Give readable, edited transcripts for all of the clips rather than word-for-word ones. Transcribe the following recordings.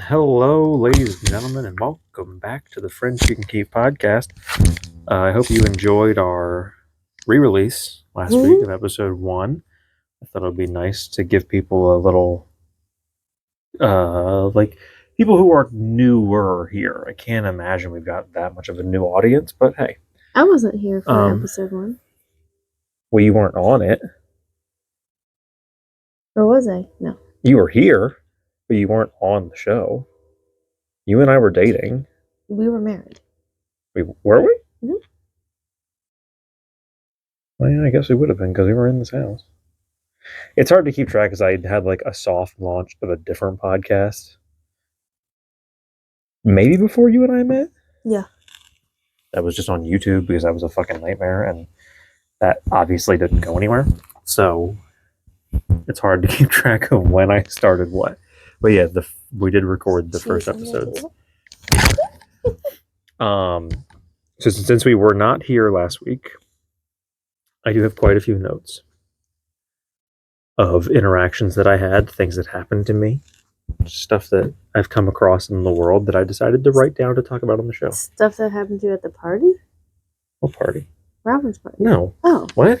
Hello, ladies and gentlemen, and welcome back to the Friends You Can Keep podcast. I hope you enjoyed our re-release last week of episode 1. I thought it would be nice to give people a little, people who are newer here. I can't imagine we've got that much of a new audience, but hey. I wasn't here for episode 1. Well, you weren't on it. Or was I? No. You were here, but you weren't on the show. You and I were dating. We were married. Were we? Mm-hmm. Well, yeah, I guess we would have been because we were in this house. It's hard to keep track because I had like a soft launch of a different podcast. Maybe before you and I met? Yeah. That was just on YouTube because that was a fucking nightmare and that obviously didn't go anywhere. So it's hard to keep track of when I started what. But yeah, we did record the first episodes. So since we were not here last week, I do have quite a few notes of interactions that I had, things that happened to me, stuff that I've come across in the world that I decided to write down to talk about on the show. Stuff that happened to you at the party? What party? Robin's party. No. Oh. What?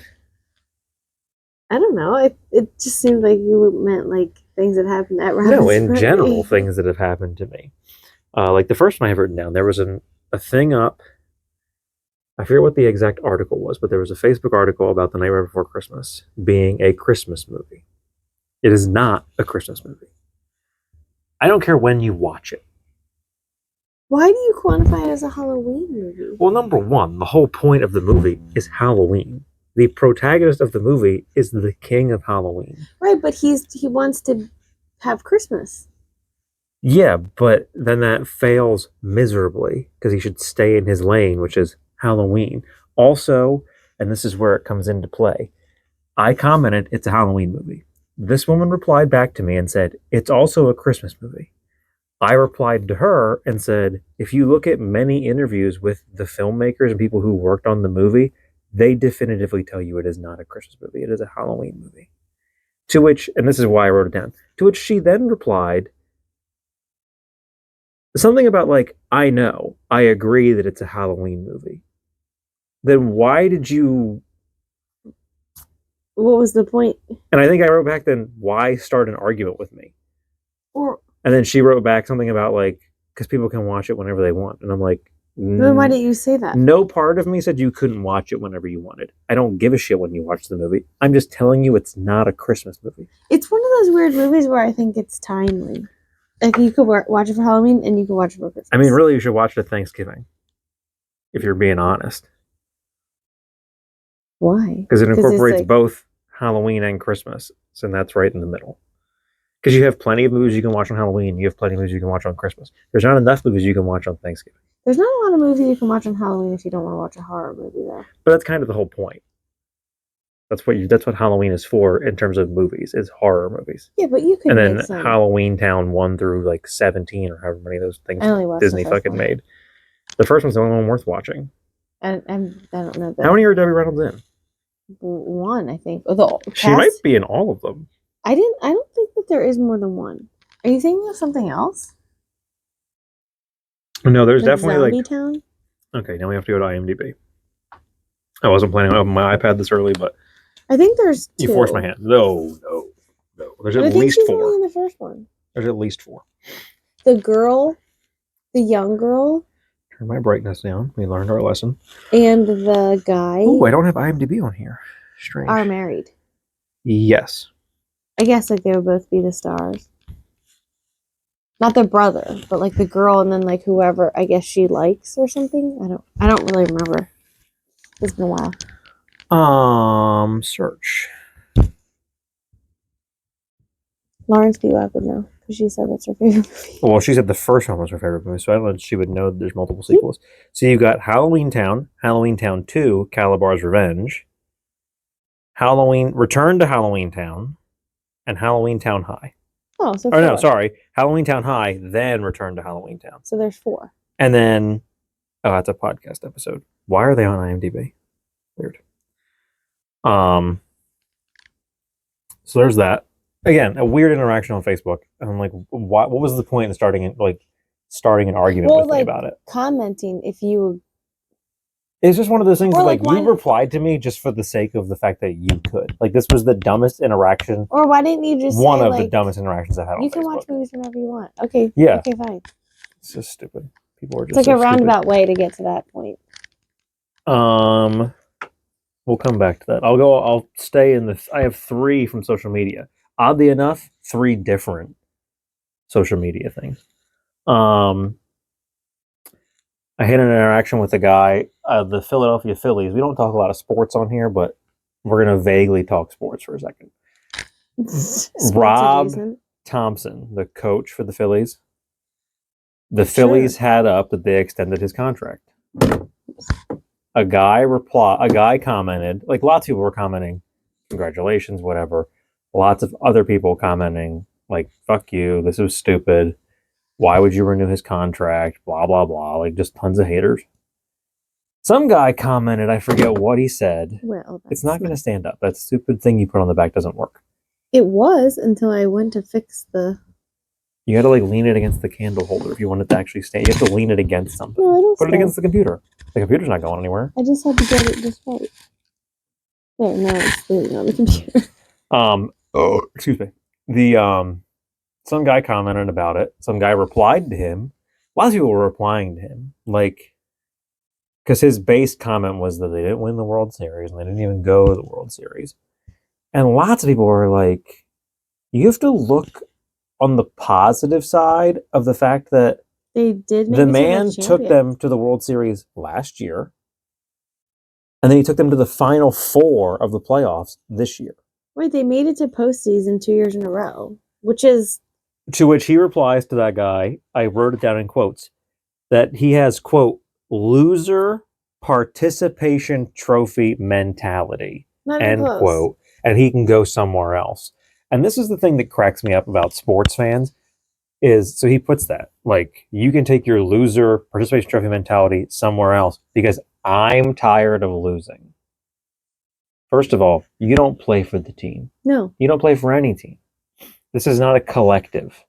I don't know. It just seemed like you meant like things that happened at Robin's No, in party. general, things that have happened to me. Like the first one I have written down, there was a thing up. I forget what the exact article was, but there was a Facebook article about The Nightmare Before Christmas being a Christmas movie. It is not a Christmas movie. I don't care when you watch it. Why do you quantify it as a Halloween movie? Well, number one, the whole point of the movie is Halloween. The protagonist of the movie is the king of Halloween. Right, but he wants to have Christmas. Yeah, but then that fails miserably because he should stay in his lane, which is Halloween. Also, and this is where it comes into play, I commented it's a Halloween movie. This woman replied back to me and said, it's also a Christmas movie. I replied to her and said, if you look at many interviews with the filmmakers and people who worked on the movie, they definitively tell you it is not a Christmas movie. It is a Halloween movie. To which, and this is why I wrote it down, to which she then replied something about like, I know, I agree that it's a Halloween movie. Then why did you... What was the point? And I think I wrote back then, why start an argument with me? And then she wrote back something about like, because people can watch it whenever they want. And I'm like, then why didn't you say that? No part of me said you couldn't watch it whenever you wanted. I don't give a shit when you watch the movie. I'm just telling you it's not a Christmas movie. It's one of those weird movies where I think it's timely. Like you could watch it for Halloween and you could watch it for Christmas. I mean, really, you should watch it at Thanksgiving. If you're being honest. Why? Because it incorporates both Halloween and Christmas. So that's right in the middle. Because you have plenty of movies you can watch on Halloween. You have plenty of movies you can watch on Christmas. There's not enough movies you can watch on Thanksgiving. There's not a lot of movies you can watch on Halloween if you don't want to watch a horror movie, though. But that's kind of the whole point. That's what Halloween is for in terms of movies, is horror movies. Yeah, but you could. And then Halloween Town 1 through like 17 or however many of those things Disney fucking made. The first one's the only one worth watching. I don't know that. How many are Debbie Reynolds in? 1, I think. She might be in all of them. I don't think that there is more than 1. Are you thinking of something else? No, there's definitely Zombie Town? Okay, now we have to go to IMDb. I wasn't planning on opening my iPad this early, but I think there's 2. You forced my hand. No. There's at least 4. Only in the first one. There's at least 4. The young girl. Turn my brightness down. We learned our lesson. And the guy. Oh, I don't have IMDb on here. Strange. Are married. Yes. I guess like they would both be the stars. Not the brother, but like the girl and then like whoever I guess she likes or something. I don't really remember. It's been a while. Search. Lawrence B. Webb would know because she said that's her favorite movie. Well, she said the first one was her favorite movie, so I don't know if she would know that there's multiple sequels. So you've got Halloween Town, Halloween Town 2, Calabar's Revenge, Return to Halloween Town, and Halloween Town High. Oh, so 4. Oh, no, sorry. Halloween Town High, then Return to Halloween Town. So there's 4. And then, that's a podcast episode. Why are they on IMDb? Weird. So there's that. again, a weird interaction on Facebook. And I'm like, what was the point in starting an argument with me about it? Commenting if you. It's just one of those things Or, that, like, you replied to me just for the sake of the fact that you could. Like, this was the dumbest interaction. Or why didn't you just One say, of like, the dumbest interactions I had on you Facebook. can watch movies whenever you want. Okay. Yeah. Okay, fine. It's just stupid. People are It's just like a so roundabout way to get to that point. stupid. We'll come back to that. I'll stay in this. I have 3 from social media. Oddly enough, 3 different social media things. I had an interaction with a guy, the Philadelphia Phillies. We don't talk a lot of sports on here, but we're going to vaguely talk sports for a second. Rob Thompson, the coach for the Phillies. The Phillies had up that they extended his contract. A guy commented, like lots of people were commenting, congratulations, whatever. Lots of other people commenting, like, fuck you, this was stupid. Why would you renew his contract? Blah, blah, blah. Like, just tons of haters. Some guy commented, I forget what he said. Well, it's not going to stand up. That stupid thing you put on the back doesn't work. It was until I went to fix the... You got to, like, lean it against the candle holder if you want it to actually stand. You have to lean it against something. No, I don't. Put it against the computer. The computer's not going anywhere. I just had to get it just right. There, now it's leaning on the computer. Excuse me. Some guy commented about it. Some guy replied to him. Lots of people were replying to him, like, because his base comment was that they didn't win the World Series and they didn't even go to the World Series. And lots of people were like, you have to look on the positive side of the fact that they did. The man took them to the World Series last year, and then he took them to the Final Four of the playoffs this year. Wait, they made it to postseason 2 years in a row, which is... To which he replies to that guy, I wrote it down in quotes, that he has, quote, loser participation trophy mentality, end quote, and he can go somewhere else. And this is the thing that cracks me up about sports fans, is, so he puts that, like, you can take your loser participation trophy mentality somewhere else because I'm tired of losing. First of all, you don't play for the team. No. You don't play for any team. This is not a collective.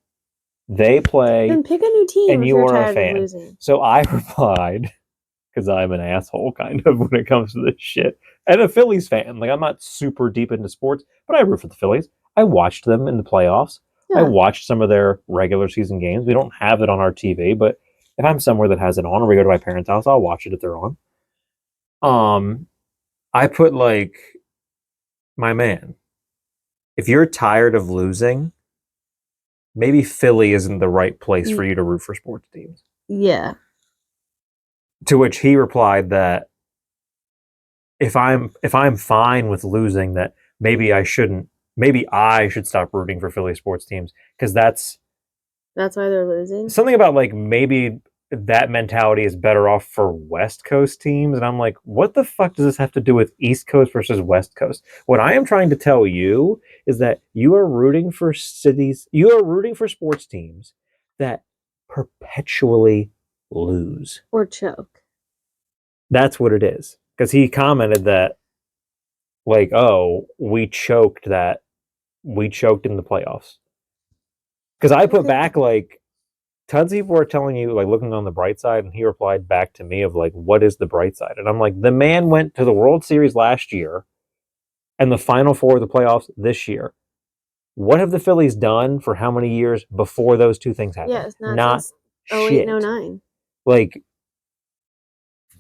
They play. Then pick a new team and if you you're are tired a fan. of losing. So I replied, because I'm an asshole kind of when it comes to this shit, and a Phillies fan. Like, I'm not super deep into sports, but I root for the Phillies. I watched them in the playoffs. Yeah. I watched some of their regular season games. We don't have it on our TV, but if I'm somewhere that has it on, or we go to my parents' house, I'll watch it if they're on. I put, like, my man, if you're tired of losing, maybe Philly isn't the right place for you to root for sports teams. Yeah. To which he replied that if I'm fine with losing, that maybe I should stop rooting for Philly sports teams, because that's why they're losing. Something about, like, maybe that mentality is better off for West Coast teams. And I'm like, what the fuck does this have to do with East Coast versus West Coast? What I am trying to tell you is that you are rooting for sports teams that perpetually lose. Or choke. That's what it is. Because he commented that, like, oh, we choked in the playoffs. Because I put back, like, tons of people are telling you, like, looking on the bright side, and he replied back to me of, like, what is the bright side? And I'm like, the man went to the World Series last year and the Final Four of the playoffs this year. What have the Phillies done for how many years before those two things happened? Yeah, it's not since 08 and 09. Like,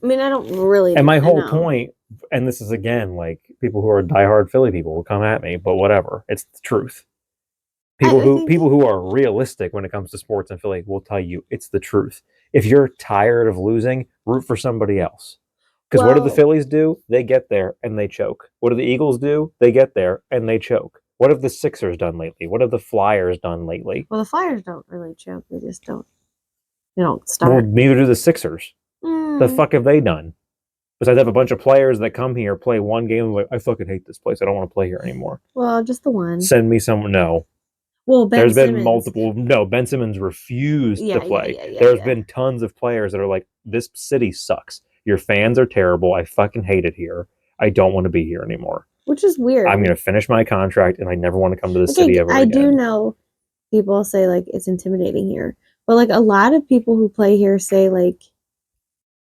I mean, I don't really. And my whole point, and this is, again, like, people who are diehard Philly people will come at me, but whatever, it's the truth. People who are realistic when it comes to sports in Philly will tell you it's the truth. If you're tired of losing, root for somebody else. Because what do the Phillies do? They get there and they choke. What do the Eagles do? They get there and they choke. What have the Sixers done lately? What have the Flyers done lately? Well, the Flyers don't really choke. They just don't. They don't start. Well, neither do the Sixers. The fuck have they done? Besides have a bunch of players that come here, play one game, and like, I fucking hate this place. I don't want to play here anymore. Well, just the one. Send me someone. No. Well, there's been multiple. No, Ben Simmons refused to play. There's been tons of players that are like, this city sucks. Your fans are terrible. I fucking hate it here. I don't want to be here anymore. which is weird. I'm going to finish my contract, and I never want to come to the Okay, city ever I again. do know people say like it's intimidating here, but like a lot of people who play here say like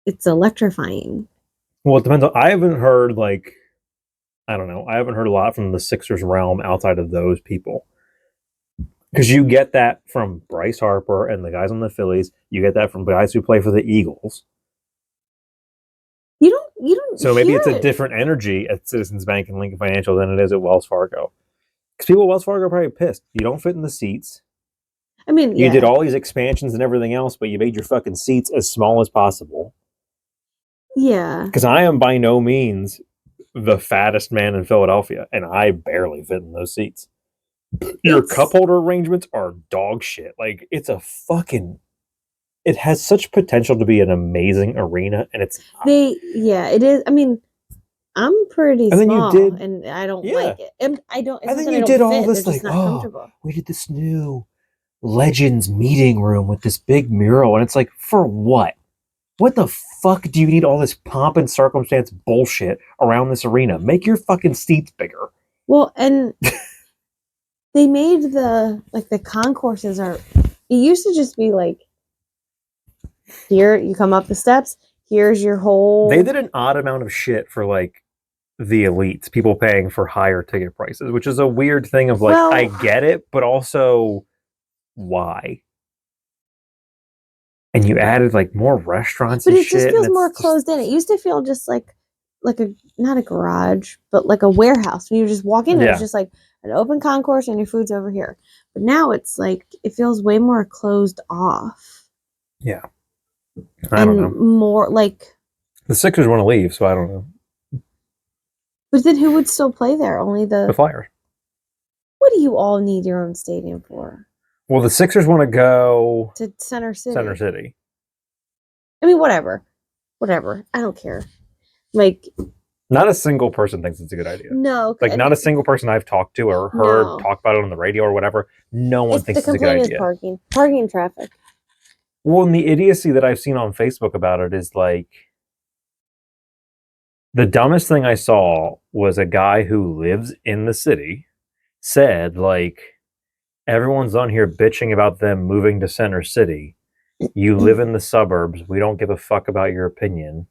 it's electrifying. Well, it depends on. I haven't heard like I don't know. I haven't heard a lot from the Sixers realm outside of those people. Because you get that from Bryce Harper and the guys on the Phillies. You get that from guys who play for the Eagles. You don't. So maybe hear it's a it. different energy at Citizens Bank and Lincoln Financial than it is at Wells Fargo. Because people at Wells Fargo are probably pissed. You don't fit in the seats. I mean, You yeah. did all these expansions and everything else, but you made your fucking seats as small as possible. Yeah. Because I am by no means the fattest man in Philadelphia, and I barely fit in those seats. Your cup holder arrangements are dog shit. Like, it's a fucking... It has such potential to be an amazing arena, and it's not. It is. I mean, I'm pretty And then you small, did- and I don't Yeah. like it. And I don't. It's And not then that you I did don't all fit, this, they're just like, not oh, comfortable. we did this new Legends meeting room with this big mural, and it's like, for what? What the fuck do you need all this pomp and circumstance bullshit around this arena? Make your fucking seats bigger. Well, and they made the concourses are. It used to just be like, here you come up the steps. Here's your whole. They did an odd amount of shit for like the elites, people paying for higher ticket prices, which is a weird thing of like, Well- I get it, but also why? And you added like more restaurants But and it shit. just feels and more it's closed in. It used to feel just like a not a garage, but like a warehouse. When you just walk in, it Yeah. was just like an open concourse, and your food's over here. But now it's like it feels way more closed off. Yeah. I don't know. More like. The Sixers want to leave, so I don't know. But then who would still play there? Only The Flyers. What do you all need your own stadium for? Well, the Sixers want to go To Center City. Center City. I mean, whatever. I don't care. Like, Not a single person thinks it's a good idea. no. Like, not a single person I've talked to or heard No. talk about it on the radio or whatever. No one thinks it's a good The complaint is idea. parking and traffic. Well, and the idiocy that I've seen on Facebook about it is like, the dumbest thing I saw was a guy who lives in the city said, like, everyone's on here bitching about them moving to Center City. You live in the suburbs. We don't give a fuck about your opinion.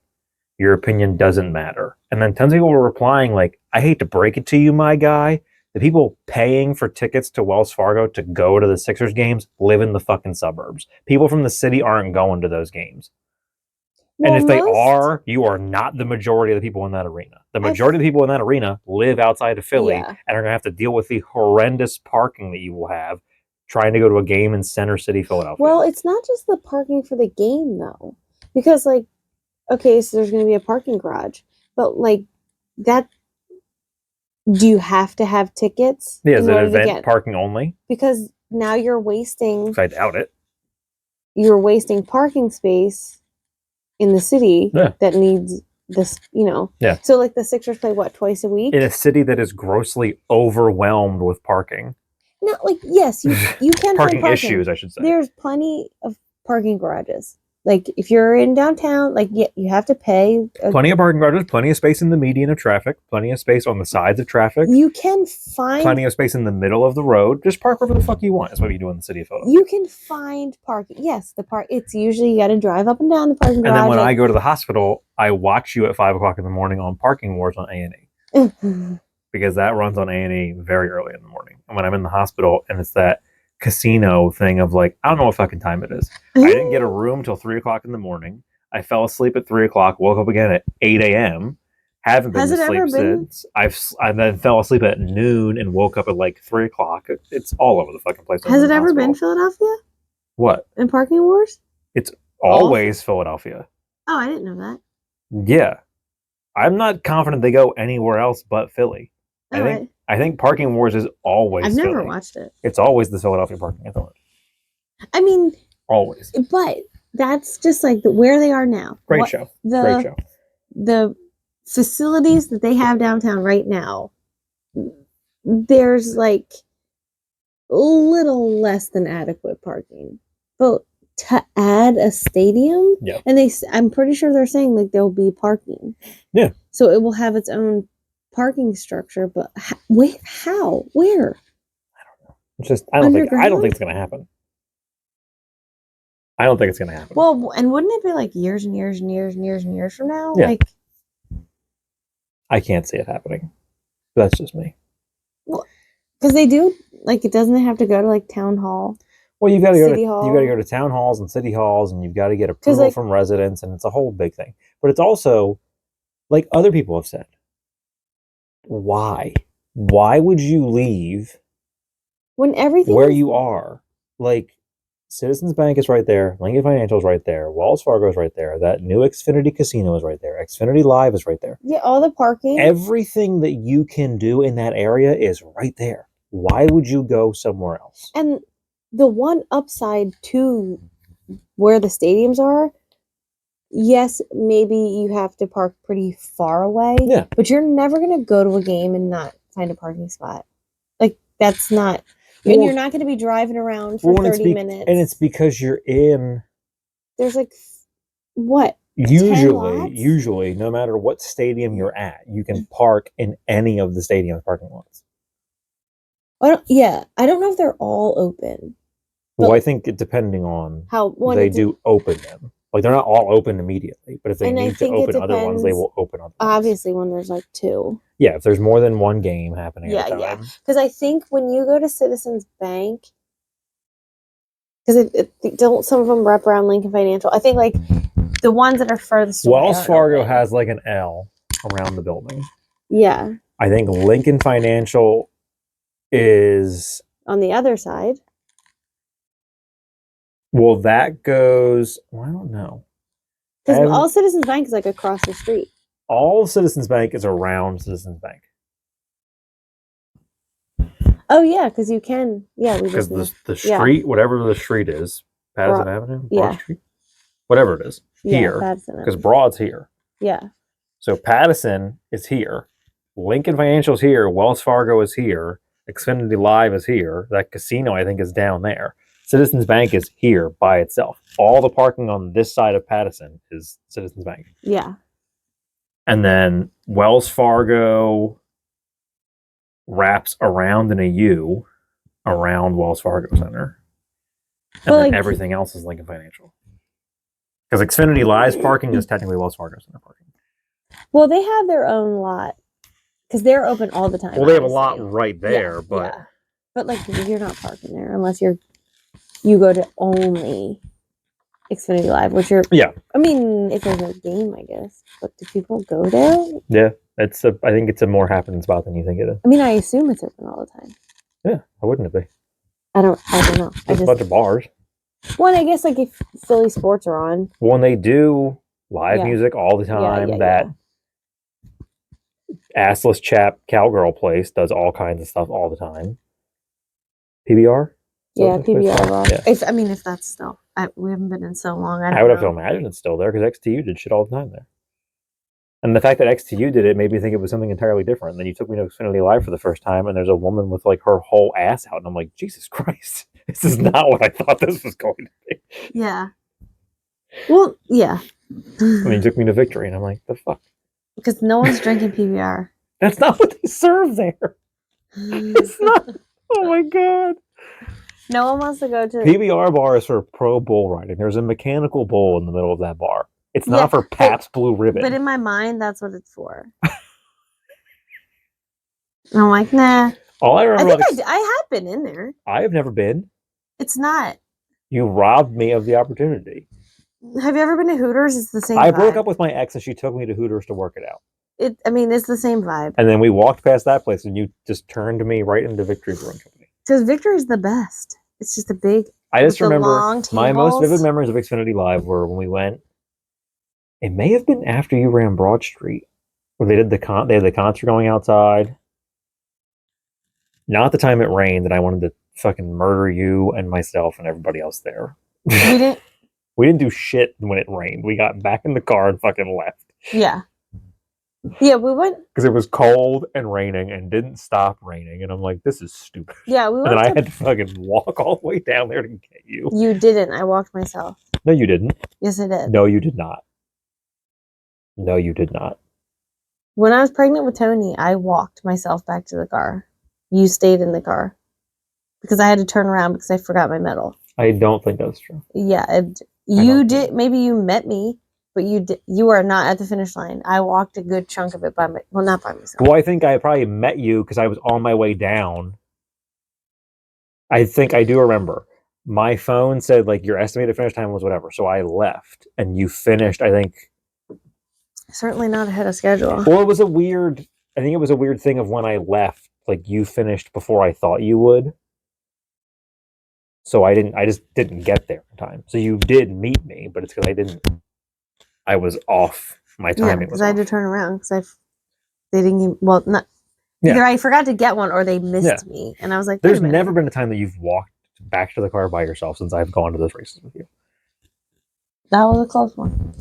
Your opinion doesn't matter. And then tons of people were replying, like, I hate to break it to you, my guy. The people paying for tickets to Wells Fargo to go to the Sixers games live in the fucking suburbs. People from the city aren't going to those games. Well, and if they are, you are not the majority of the people in that arena. The majority of the people in that arena live outside of Philly and are going to have to deal with the horrendous parking that you will have trying to go to a game in Center City, Philadelphia. Well, it's not just the parking for the game, though. Because, like, okay, so there's going to be a parking garage. But, like, that... Do you have to have tickets? Yeah, is it event parking only? Because now you're wasting... I doubt it. You're wasting parking space in the city that needs this, Yeah. So like the Sixers play what, twice a week? In a city that is grossly overwhelmed with parking. No, like, yes, you can parking find parking issues, I should say. There's plenty of parking garages. Like if you're in downtown, like you have to pay. Plenty of parking garages, plenty of space in the median of traffic, plenty of space on the sides of traffic. You can find plenty of space in the middle of the road. Just park wherever the fuck you want. That's what you do in the city of Philadelphia. You can find parking. Yes, it's usually you got to drive up and down the parking garage. And then when I go to the hospital, I watch you at 5 o'clock in the morning on Parking Wars on A&E. Because that runs on A&E very early in the morning. And when I'm in the hospital and it's that casino thing of like, I don't know what fucking time it is. I didn't get a room till 3 o'clock in the morning. I fell asleep at 3 o'clock, woke up again at 8 a.m. Haven't been to sleep since. I then fell asleep at noon and woke up at like 3 o'clock. It's all over the fucking place. Has it ever been Philadelphia? What? In Parking Wars? It's always Philadelphia. Oh, I didn't know that. Yeah. I'm not confident they go anywhere else but Philly. I think Parking Wars is always I've never Philly. watched it. It's always the Philadelphia Parking Authority. I mean... Always. But that's just like where they are now. Great show. The facilities that they have downtown right now, there's like a little less than adequate parking. But to add a stadium, and I'm pretty sure they're saying like there'll be parking. Yeah. So it will have its own parking structure, but wait, how? Where? It's just I don't think Underground? it's gonna happen. I don't think it's gonna happen. Well, and wouldn't it be like years and years and years and years and years from now? Yeah. Like, I can't see it happening. That's just me. well, because they do, like, it doesn't have to go to like town hall. Well, you got to City hall. go to town halls and city halls, and you've got to get approval like- from residents, and it's a whole big thing. But it's also, like other people have said, why? Why would you leave When everything where is- you are? Like, Citizens Bank is right there, Lincoln Financial is right there, Wells Fargo is right there, that new Xfinity Casino is right there, Xfinity Live is right there. Yeah, all the parking. Everything that you can do in that area is right there. Why would you go somewhere else? And the one upside to where the stadiums are, yes, maybe you have to park pretty far away. Yeah. But you're never going to go to a game and not find a parking spot. Like, that's not. And Well, you're not going to be driving around for 30 minutes. And it's because you're in. There's like, what? Usually, no matter what stadium you're at, you can park in any of the stadium's parking lots. I don't know if they're all open. Well, I think depending on how they do open them. Like, they're not all open immediately, but if they need to open other ones, they will open other ones. Obviously, when there's like two. Yeah, if there's more than one game happening at a time. Yeah. Because I think when you go to Citizens Bank, because don't some of them wrap around Lincoln Financial? I think like the ones that are furthest away. Wells Fargo has like an L around the building. Yeah. I think Lincoln Financial is on the other side. Well, that goes. Well, I don't know. Because all Citizens Bank is like across the street. All Citizens Bank is around Citizens Bank. Oh yeah, because you can. Yeah, we because the street, whatever the street is, Patterson Avenue, Broad Street, whatever it is, here, because Broad's here. Yeah. So Patterson is here, Lincoln Financial's here, Wells Fargo is here, Xfinity Live is here. That casino, I think, is down there. Citizens Bank is here by itself. All the parking on this side of Patterson is Citizens Bank. Yeah. And then Wells Fargo wraps around in a U around Wells Fargo Center. And then everything else is Lincoln Financial. Because Xfinity Live's parking is technically Wells Fargo Center parking. Well, they have their own lot. Because they're open all the time. Well, they have a lot right there, but... Yeah. But, like, you're not parking there unless you go to only Xfinity Live, which you're... Yeah. I mean, if there's a game, I guess. But do people go there? Yeah. I think it's a more happening spot than you think it is. I mean, I assume it's open all the time. Yeah. Why wouldn't it be? I don't know. There's a bunch of bars. Well, I guess, like, if Philly sports are on. When they do live music all the time, that assless chap cowgirl place does all kinds of stuff all the time. PBR? Yeah, PBR. Yeah. If that's still... we haven't been in so long. I would have to imagine it's still there because XTU did shit all the time there. And the fact that XTU did it made me think it was something entirely different. And then you took me to Xfinity Live for the first time, and there's a woman with like her whole ass out, and I'm like, Jesus Christ, this is not what I thought this was going to be. Yeah. Well, yeah. And you took me to Victory, and I'm like, the fuck? Because no one's drinking PBR. That's not what they serve there. It's not. Oh my god. No one wants to go to PBR bar is for pro bull riding. There's a mechanical bull in the middle of that bar. It's not for Pabst Blue Ribbon. But in my mind, that's what it's for. And I'm like, nah. All I remember, I have been in there. I have never been. It's not. You robbed me of the opportunity. Have you ever been to Hooters? It's the same. I broke up with my ex, and she took me to Hooters to work it out. It's the same vibe. And then we walked past that place, and you just turned me right into Victory Brewing Company. Because Victory is the best. It's just a big. I just remember my most vivid memories of Xfinity Live were when we went. It may have been after you ran Broad Street, where they did they had the concert going outside. Not the time it rained, and I wanted to fucking murder you and myself and everybody else there. We didn't do shit when it rained. We got back in the car and fucking left. Yeah. Yeah, we went because it was cold and raining and didn't stop raining, and I'm like, this is stupid. Yeah, we went. And then I had to fucking walk all the way down there to get you. You didn't. I walked myself. No, you didn't. Yes, I did. No, you did not. No, you did not. When I was pregnant with Tony, I walked myself back to the car. You stayed in the car because I had to turn around because I forgot my medal. I don't think that's true. Yeah, you did. Maybe you met me, but you are not at the finish line. I walked a good chunk of it not by myself. Well, I think I probably met you because I was on my way down. I think I do remember. My phone said like your estimated finish time was whatever, so I left and you finished. I think certainly not ahead of schedule. Well, it was a weird. I think it was a weird thing of when I left. Like you finished before I thought you would. So I just didn't get there in time. So you did meet me, but it's because I was off. My timing was off. I had to turn around because they didn't give, well, not either I forgot to get one or they missed me. And I was like, there's never been a time that you've walked back to the car by yourself since I've gone to those races with you. That was a close one.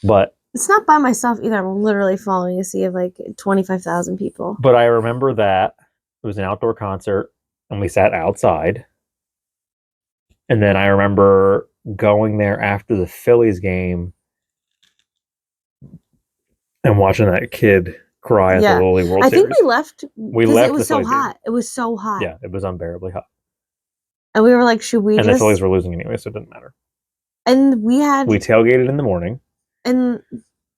But it's not by myself either. I'm literally following a sea of like 25,000 people. But I remember that it was an outdoor concert and we sat outside. And then I remember going there after the Phillies game and watching that kid cry at the Lily World Series. I think we left. It was so hot. It was so hot. Yeah, it was unbearably hot. And we were like, should we And the Phillies were losing anyway, so it didn't matter. And we tailgated in the morning. And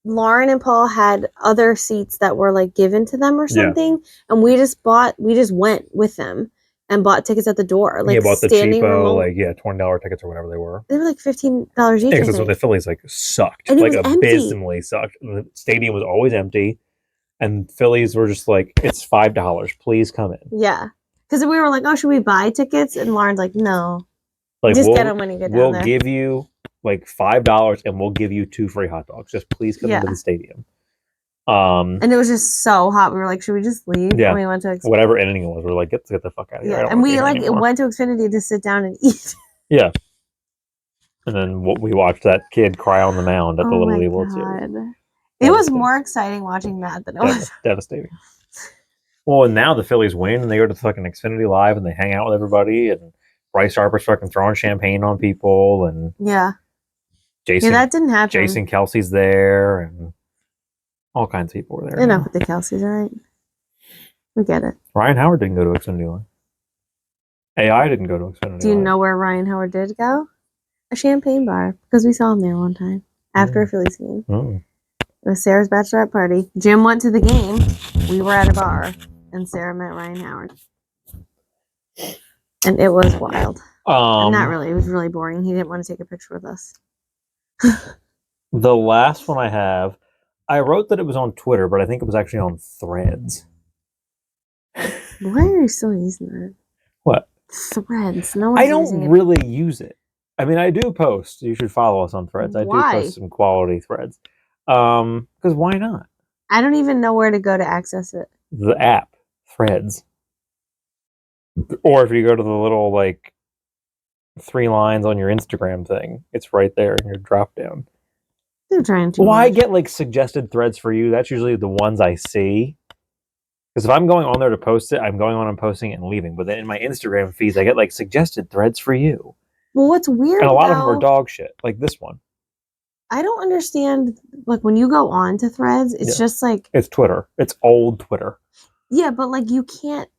Lauren and Paul had other seats that were like given to them or something. Yeah. And we just went with them and bought tickets at the door. Like bought the cheapo, $20 tickets or whatever they were. They were like $15 each. Yeah, because the Phillies like sucked. And like abysmally sucked. And the stadium was always empty. And Phillies were just like, it's $5. Please come in. Yeah. Because we were like, oh, should we buy tickets? And Lauren's like, no. Like, just get them when you get down there. We'll give you like $5 and we'll give you 2 free hot dogs. Just please come into the stadium. And it was just so hot. We were like, should we just leave? Yeah. And we went to whatever inning it was. We were like, get the fuck out of here. Yeah. And we went to Xfinity to sit down and eat. Yeah. And then we watched that kid cry on the mound at the Little League World Series. It was more exciting watching that than it was. Devastating. Well, and now the Phillies win and they go to fucking Xfinity Live and they hang out with everybody and Bryce Harper's fucking throwing champagne on people and Jason. Yeah, that didn't happen. Jason Kelsey's there and all kinds of people were there. Enough with the Kelseys, all right? We get it. Ryan Howard didn't go to Xfinity Live. AI didn't go to Xfinity Live. Do you know where Ryan Howard did go? A champagne bar, because we saw him there one time after a Phillies game. Oh. It was Sarah's bachelorette party. Jim went to the game. We were at a bar, and Sarah met Ryan Howard. And it was wild. Not really. It was really boring. He didn't want to take a picture with us. The last one I have, I wrote that it was on Twitter, but I think it was actually on Threads. Why are you still using that? What? Threads. No one's I don't really use it. I mean, I do post. You should follow us on Threads. Why? I do post some quality threads. Because why not? I don't even know where to go to access it. The app, Threads. Or if you go to the little, 3 lines on your Instagram thing, it's right there in your drop down. They're trying to. Well, I get, suggested threads for you. That's usually the ones I see. Because if I'm going on there to post it, I'm going on and posting it and leaving. But then in my Instagram feeds, I get, suggested threads for you. Well, what's weird, and a lot of them are dog shit, like this one. I don't understand, when you go on to Threads, it's just it's Twitter. It's old Twitter. Yeah, but you can't,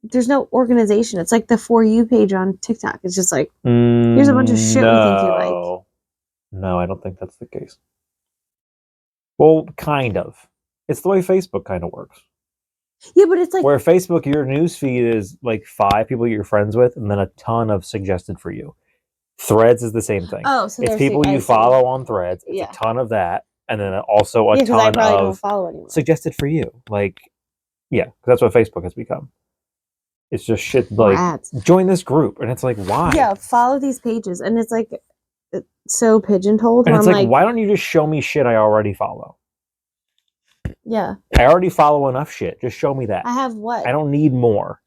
there's no organization. It's like the For You page on TikTok. It's just here's a bunch of shit we think you like. No, I don't think that's the case. Well, kind of. It's the way Facebook kind of works. Yeah, but it's where Facebook, your news feed is 5 people you're friends with and then a ton of suggested for you. Threads is the same thing. Oh, so it's people you follow on Threads. It's a ton of that, and then also a ton of suggested for you. Because that's what Facebook has become. It's just shit join this group, and it's why? Yeah, follow these pages, and it's so pigeon-holed. And it's why don't you just show me shit I already follow? Yeah. I already follow enough shit. Just show me that. I have what? I don't need more.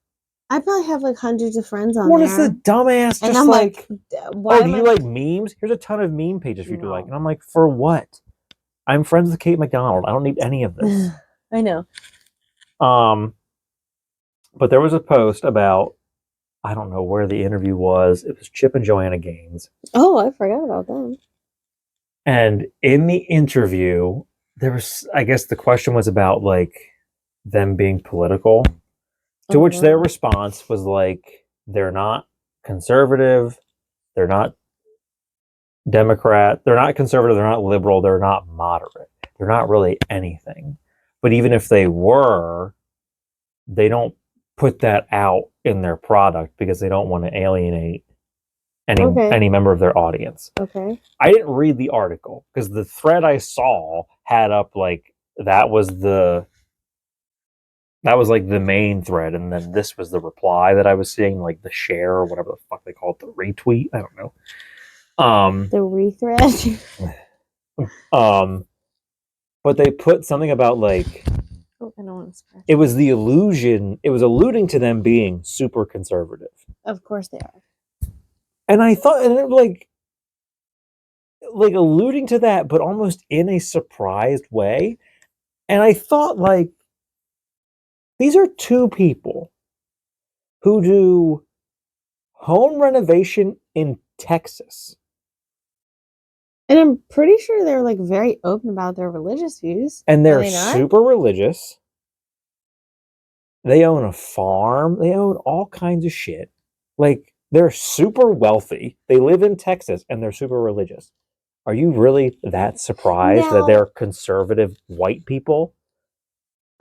I probably have hundreds of friends on there. What is the dumbass? And just I'm why do you like memes? Here's a ton of meme pages for you to like. And I'm like, for what? I'm friends with Kate McDonald. I don't need any of this. I know. But there was a post about, I don't know where the interview was. It was Chip and Joanna Gaines. Oh, I forgot about them. And in the interview, there was, I guess the question was about like them being political, to Oh, which their wow. response was like, they're not conservative, they're not Democrat, they're not conservative, they're not liberal, they're not moderate, they're not really anything. But even if they were, they don't put that out in their product because they don't want to alienate Okay. any member of their audience. Okay. I didn't read the article because the thread I saw had up like that was like the main thread, and then this was the reply that I was seeing, like the share or whatever the fuck they call it, the retweet. I don't know. The rethread. Um, but they put something about like Oh, I don't want to scratch. it was the illusion. It was alluding to them being super conservative, Of course they are. and I thought, and it, like alluding to that, but almost in a surprised way. And I thought, like, these are two people who do home renovation in Texas. And I'm pretty sure they're like very open about their religious views. And Are they're they not? super religious. They own a farm. They own all kinds of shit. Like, they're super wealthy. They live in Texas and they're super religious. Are you really that surprised that Now, they're conservative white people?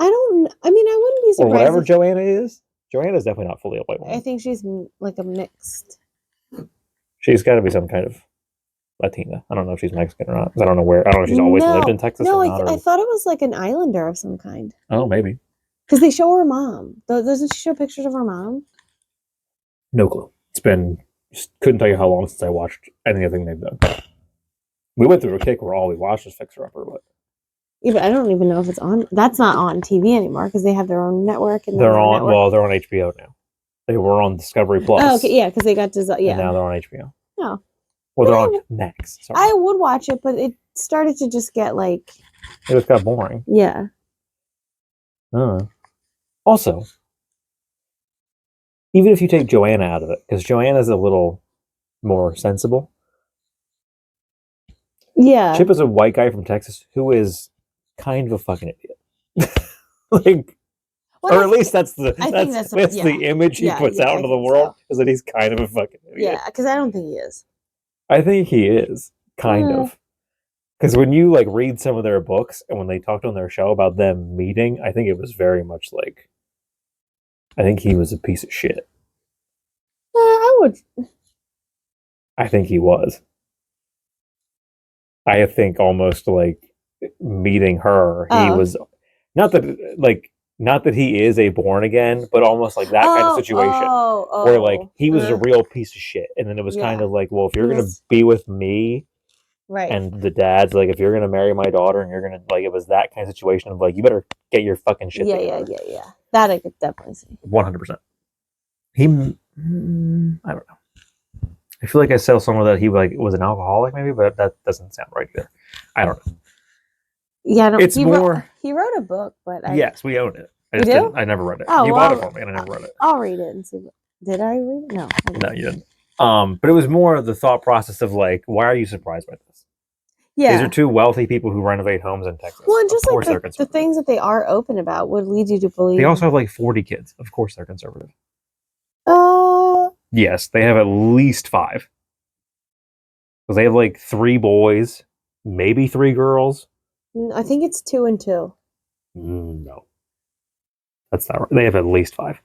I mean, I wouldn't be Or surprised whatever if, Joanna is? Joanna's definitely not fully a white I woman. think she's like a mixed. She's got to be some kind of Latina. I don't know if she's Mexican or not. I don't know where. I don't know if she's always lived in Texas No, or not. I Or, thought it was like an islander of some kind. oh, maybe. Because they show her mom. Doesn't she show pictures of her mom? No clue. It's been, just couldn't tell you how long since I watched anything they've done. We went through a kick where all we watched was Fixer Upper, but Yeah, but I don't even know if it's on. That's not on TV anymore because they have their own network and they're their on. network. Well, they're on HBO now. They were on Discovery Plus. Oh, okay, yeah, because they got And now yeah. they're on HBO. No, Well, they're on Max. Sorry. I would watch it, but it started to just get like, It just got boring. yeah. Also, even if you take Joanna out of it, because Joanna's a little more sensible. Yeah. Chip is a white guy from Texas who is kind of a fucking idiot. Like, Well, or at least that's the the image he puts out I into the think world, so. is that he's kind of a fucking idiot. Yeah, because I don't think he is. I think he is kind of, because when you like read some of their books and when they talked on their show about them meeting, I think it was very much like, I think he was a piece of shit. I would. I think he was. I think almost like meeting her, he was not that he is a born again, but almost like that kind of situation where like he was a real piece of shit, and then it was kind of like, well, if you're gonna be with me, right, and the dad's like, if you're gonna marry my daughter, and you're gonna like, it was that kind of situation of like, you better get your fucking shit together. Yeah. That I could definitely see. 100%. I don't know. I feel like I saw somewhere that he like was an alcoholic, maybe, but that doesn't sound right either. I don't know. Yeah, I don't, It's more. He wrote a book, but Yes, we own it. I never read it. Oh, you bought it for me, and I never read it. I'll read it and see. Did I read it? No. No, you didn't. But it was more the thought process of like, why are you surprised by this? Yeah, these are two wealthy people who renovate homes in Texas. Well, and just of course like the things that they are open about would lead you to believe. They also have like 40 kids. Of course, they're conservative. Yes, they have at least 5. Because they have like 3 boys, maybe 3 girls. I think it's 2 and 2. No, that's not right. They have at least 5.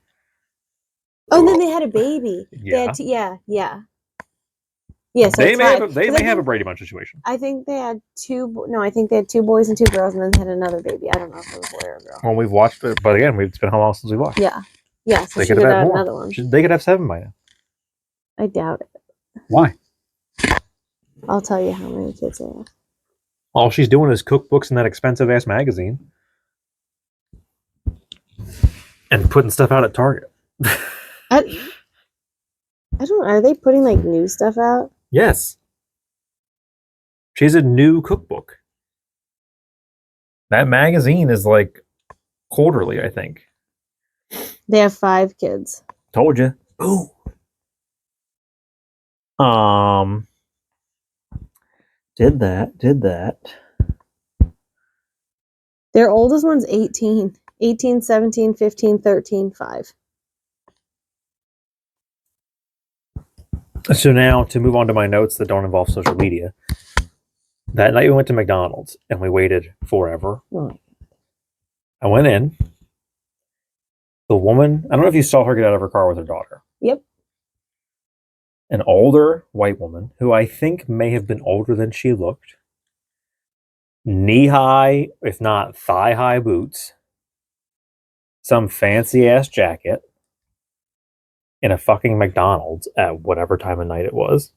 Oh, and then they had a baby. Yeah. Yeah, so they may have a Brady Bunch situation. I think they had 2. No, I think they had 2 boys and 2 girls, and then they had another baby. I don't know if it was a boy or a girl. Well, we've watched it, but again, it's been how long since we watched? Yeah. So they could have had more. Another one. They could have 7 by now. I doubt it. Why? I'll tell you how many kids they have. All she's doing is cookbooks in that expensive ass magazine and putting stuff out at Target. I don't know. Are they putting like new stuff out? Yes. She has a new cookbook. That magazine is like quarterly, I think. They have 5 kids. Told you. Boom. Did that. Their oldest one's 18. 18, 17, 15, 13, 5. So now to move on to my notes that don't involve social media. That night we went to McDonald's and we waited forever. Oh. I went in. The woman, I don't know if you saw her get out of her car with her daughter. Yep. An older white woman who I think may have been older than she looked. Knee-high, if not thigh-high boots. Some fancy-ass jacket. In a fucking McDonald's at whatever time of night it was.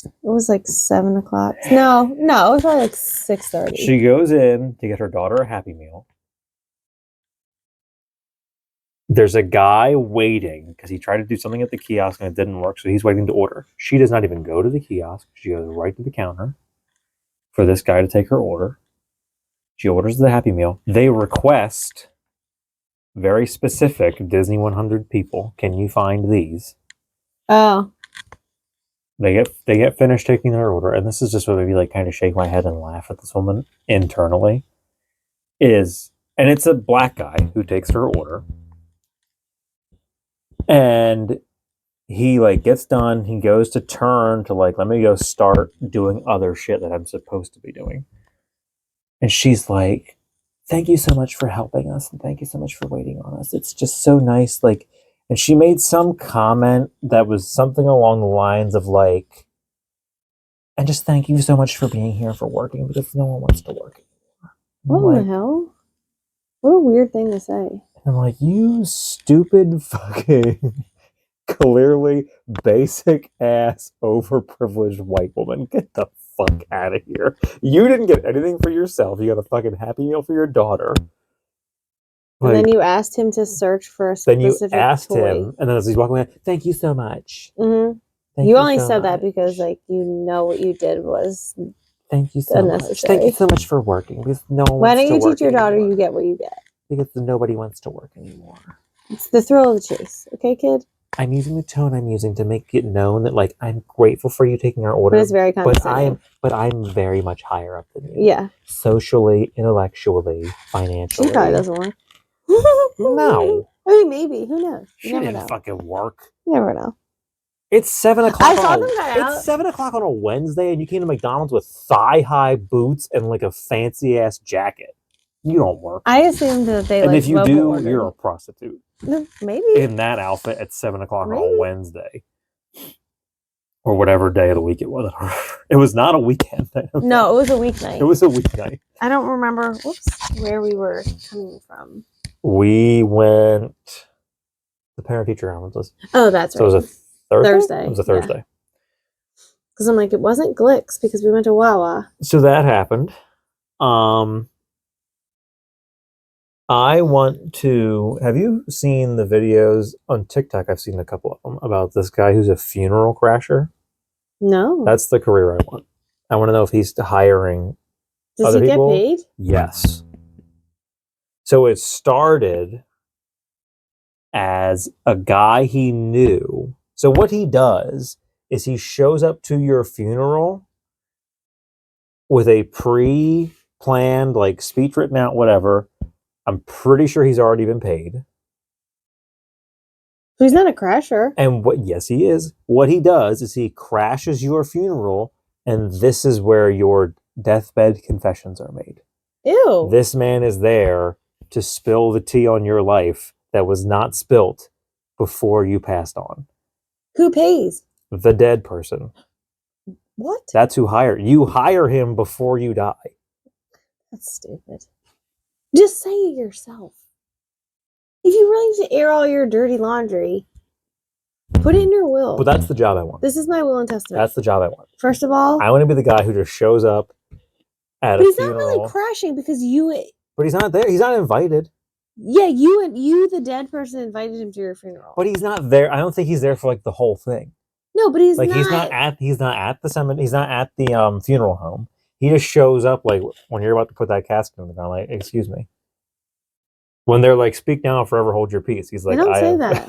It was like 7 o'clock. No, it was probably like 6:30. She goes in to get her daughter a Happy Meal. There's a guy waiting because he tried to do something at the kiosk and it didn't work, so he's waiting to order. She does not even go to the kiosk. She goes right to the counter for this guy to take her order. She orders the Happy Meal. They request very specific Disney 100 people. Can you find these? Oh. They get finished taking their order, and this is just what made me like kind of shake my head and laugh at this woman internally. And it's a black guy who takes her order. And he like gets done, he goes to turn to like, let me go start doing other shit that I'm supposed to be doing. And she's like, thank you so much for helping us, and thank you so much for waiting on us. It's just so nice. Like, and she made some comment that was something along the lines of like, and just thank you so much for being here, for working, because no one wants to work anymore. What the hell? What a weird thing to say. I'm like, you stupid fucking clearly basic ass overprivileged white woman. Get the fuck out of here. You didn't get anything for yourself. You got a fucking Happy Meal for your daughter. And then you asked him to search for a specific toy. Then you asked him, and then as he's walking away, thank you so much. Mm-hmm. You only said that because, like, you know what you did was thank you so much. Thank you so much for working, because no one Why wants to work. don't you teach your daughter you get what you get? Because nobody wants to work anymore. It's the thrill of the chase. Okay, kid? I'm using the tone I'm using to make it known that, like, I'm grateful for you taking our order. But it's very condescending. But I'm very much higher up than you. Yeah. Socially, intellectually, financially. She probably doesn't work. No. I mean, maybe. Who knows? She didn't fucking work. You never know. It's 7 o'clock. I saw them out. It's 7 o'clock on a Wednesday, and you came to McDonald's with thigh-high boots and like a fancy-ass jacket. You don't work. I assumed that they. And like, if you do, ordered. you're a prostitute. Maybe in that outfit at 7 o'clock on a Wednesday, or whatever day of the week it was. It was not a weekend. No, it was a weeknight. It was a weeknight. I don't remember. Where we were coming from. We went the parent-teacher conferences. Oh, that's right. So it was a Thursday. It was a Thursday. Because I'm like, it wasn't Glicks because we went to Wawa. So that happened. I want to. Have you seen the videos on TikTok? I've seen a couple of them about this guy who's a funeral crasher. No. That's the career I want. I want to know if he's hiring Does other he people. Get paid? Yes. So it started as a guy he knew. So what he does is he shows up to your funeral with a pre-planned, like, speech written out, whatever. I'm pretty sure he's already been paid. So he's not a crasher. And yes, he is. What he does is he crashes your funeral, and this is where your deathbed confessions are made. Ew. This man is there to spill the tea on your life that was not spilt before you passed on. Who pays? The dead person. What? That's who you hire him before you die. That's stupid. Just say it yourself. If you really need to air all your dirty laundry, put it in your will. But that's the job I want. This is my will and testament. That's the job I want. First of all, I want to be the guy who just shows up at a funeral. But he's not really crashing because you... But he's not there. He's not invited. Yeah, you, the dead person, invited him to your funeral. But he's not there. I don't think he's there for, like, the whole thing. No, but he's like, not... He's not at the cemetery. He's not at the funeral home. He just shows up, like, when you're about to put that casket in the ground, like, excuse me. When they're like, speak now or forever hold your peace. He's like, they don't say that.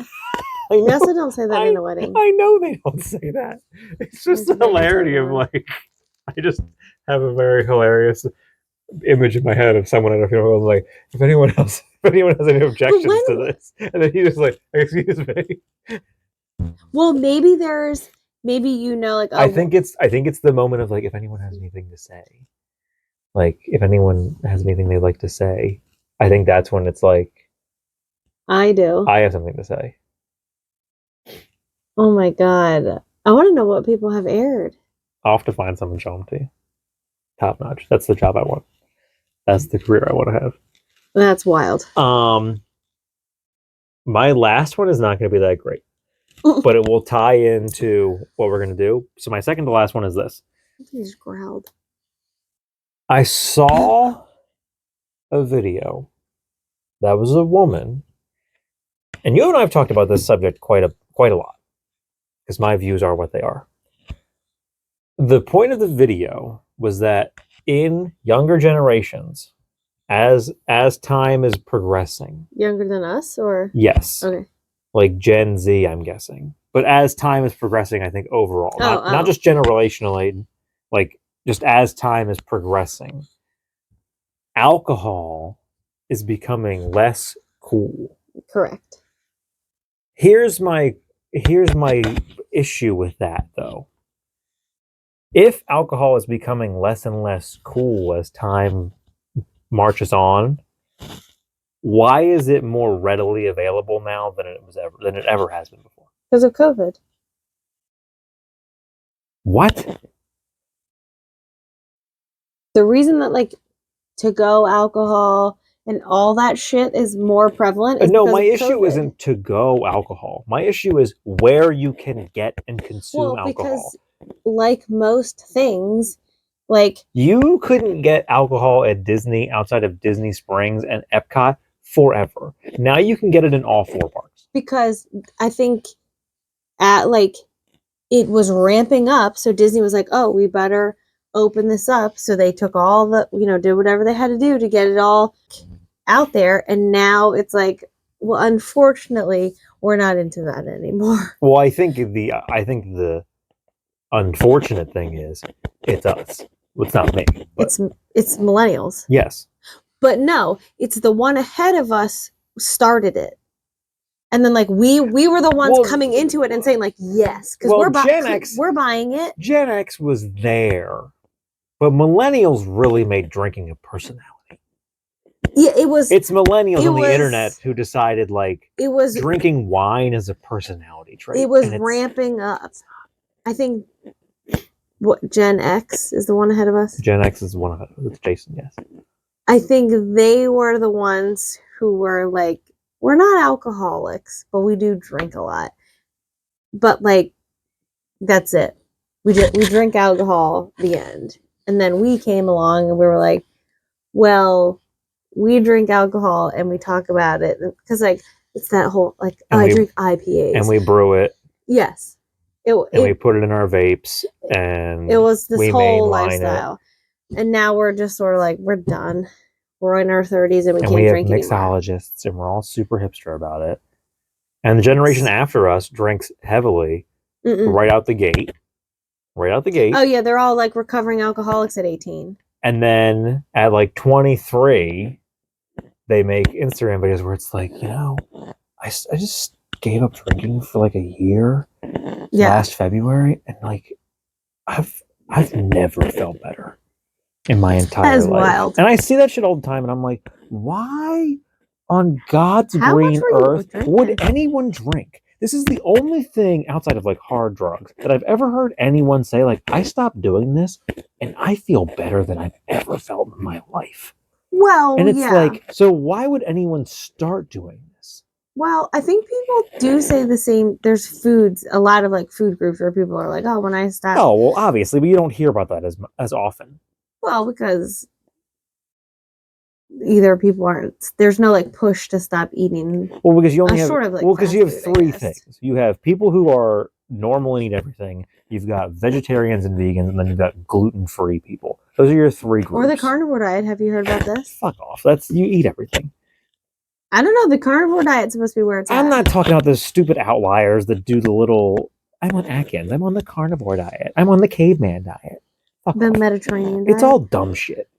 I know, they also don't say that in a wedding. I know they don't say that. It's just the hilarity of, like, I just have a very hilarious image in my head of someone at a funeral. I was like, if anyone has any objections to when- this, and then he was like, excuse me. Well, maybe there's maybe like I think it's the moment of like, if anyone has anything to say, like if anyone has anything they'd like to say, I think that's when it's like, I do. I have something to say. Oh my god. I want to know what people have aired. I'll have to find some and show them to you. Top notch. That's the job I want. That's the career I want to have. That's wild. My last one is not going to be that great, but it will tie into what we're going to do. So my second to last one is this. He just growled. I saw a video that was a woman, and you and I have talked about this subject quite a lot, because my views are what they are. The point of the video was that in younger generations, as time is progressing, Younger than us, or yes, okay, like Gen Z, I'm guessing, but as time is progressing, I think overall, not just generationally, like just as time is progressing, alcohol is becoming less cool. correct. Here's my issue with that, though. If alcohol is becoming less and less cool as time marches on, why is it more readily available now than it ever has been before? Because of COVID. What? The reason that like to go alcohol and all that shit is more prevalent is No, because my of issue COVID. isn't to go alcohol. My issue is where you can get and consume alcohol. Because like most things, like you couldn't get alcohol at Disney outside of Disney Springs and Epcot forever. Now you can get it in all 4 parks. Because I think at like it was ramping up, so Disney was like, "Oh, we better open this up." So they took all the, did whatever they had to do to get it all out there, and now it's like, well, unfortunately, we're not into that anymore. Well, I think the unfortunate thing is it's us. Well, it's not me. It's millennials. Yes. But no, it's the one ahead of us started it. And then like we were the ones coming into it and saying like, yes, because we're buying it. Gen X was there, but millennials really made drinking a personality. Yeah, it's millennials on the internet who decided like drinking wine is a personality trait. It was ramping up. I think what Gen X is the one ahead of us. Gen X is one of it. It's Jason, yes. I think they were the ones who were like, we're not alcoholics, but we do drink a lot. But like, that's it. We drink alcohol. The end. And then we came along and we were like, well, we drink alcohol and we talk about it because like it's that whole like I drink IPAs and we brew it. Yes. We put it in our vapes and it was this whole lifestyle. And now we're just sort of like, we're done. We're in our 30s and we can't drink anymore. Mixologists and we're all super hipster about it. And the generation after us drinks heavily right out the gate. Oh yeah, they're all like recovering alcoholics at 18. And then at like 23, they make Instagram videos where it's like, I just gave up drinking for like a year last February, and like I've never felt better in my entire life. Wild. And I see that shit all the time, and I'm like, why on God's green earth would anyone drink? This is the only thing outside of like hard drugs that I've ever heard anyone say like, I stopped doing this and I feel better than I've ever felt in my life. Well, and it's like, so why would anyone start doing this? Well, I think people do say the same. There's a lot of like food groups where people are like, oh, when I stop. Oh, well, obviously, but you don't hear about that as often. Well, because either people there's no like push to stop eating. Well, because you only have, because you have 3 things. You have people who are normal and eat everything. You've got vegetarians and vegans, and then you've got gluten-free people. Those are your 3 groups. Or the carnivore diet. Have you heard about this? Fuck off. You eat everything. I don't know. The carnivore diet's supposed to be where it's at. I'm not talking about those stupid outliers that do the little, I'm on Atkins. I'm on the carnivore diet. I'm on the caveman diet. Fuck the off. Mediterranean diet. It's all dumb shit.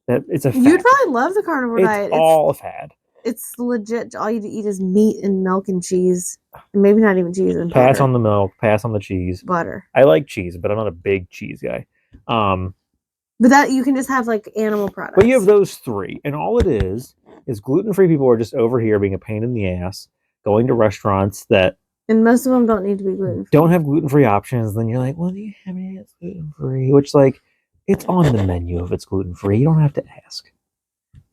That it's a fad. You'd probably love the carnivore diet. It's all a fad. It's legit. All you eat is meat and milk and cheese, and maybe not even cheese and Pass butter. on the milk. Pass on the cheese. Butter. I like cheese, but I'm not a big cheese guy. But that you can just have like animal products. But you have those three, and all it is gluten-free people are just over here being a pain in the ass, going to restaurants that and most of them don't need to be gluten-free. Don't have gluten-free options. Then you're like, well, do you have any that's gluten-free? Which, like, it's on the menu if it's gluten-free. You don't have to ask.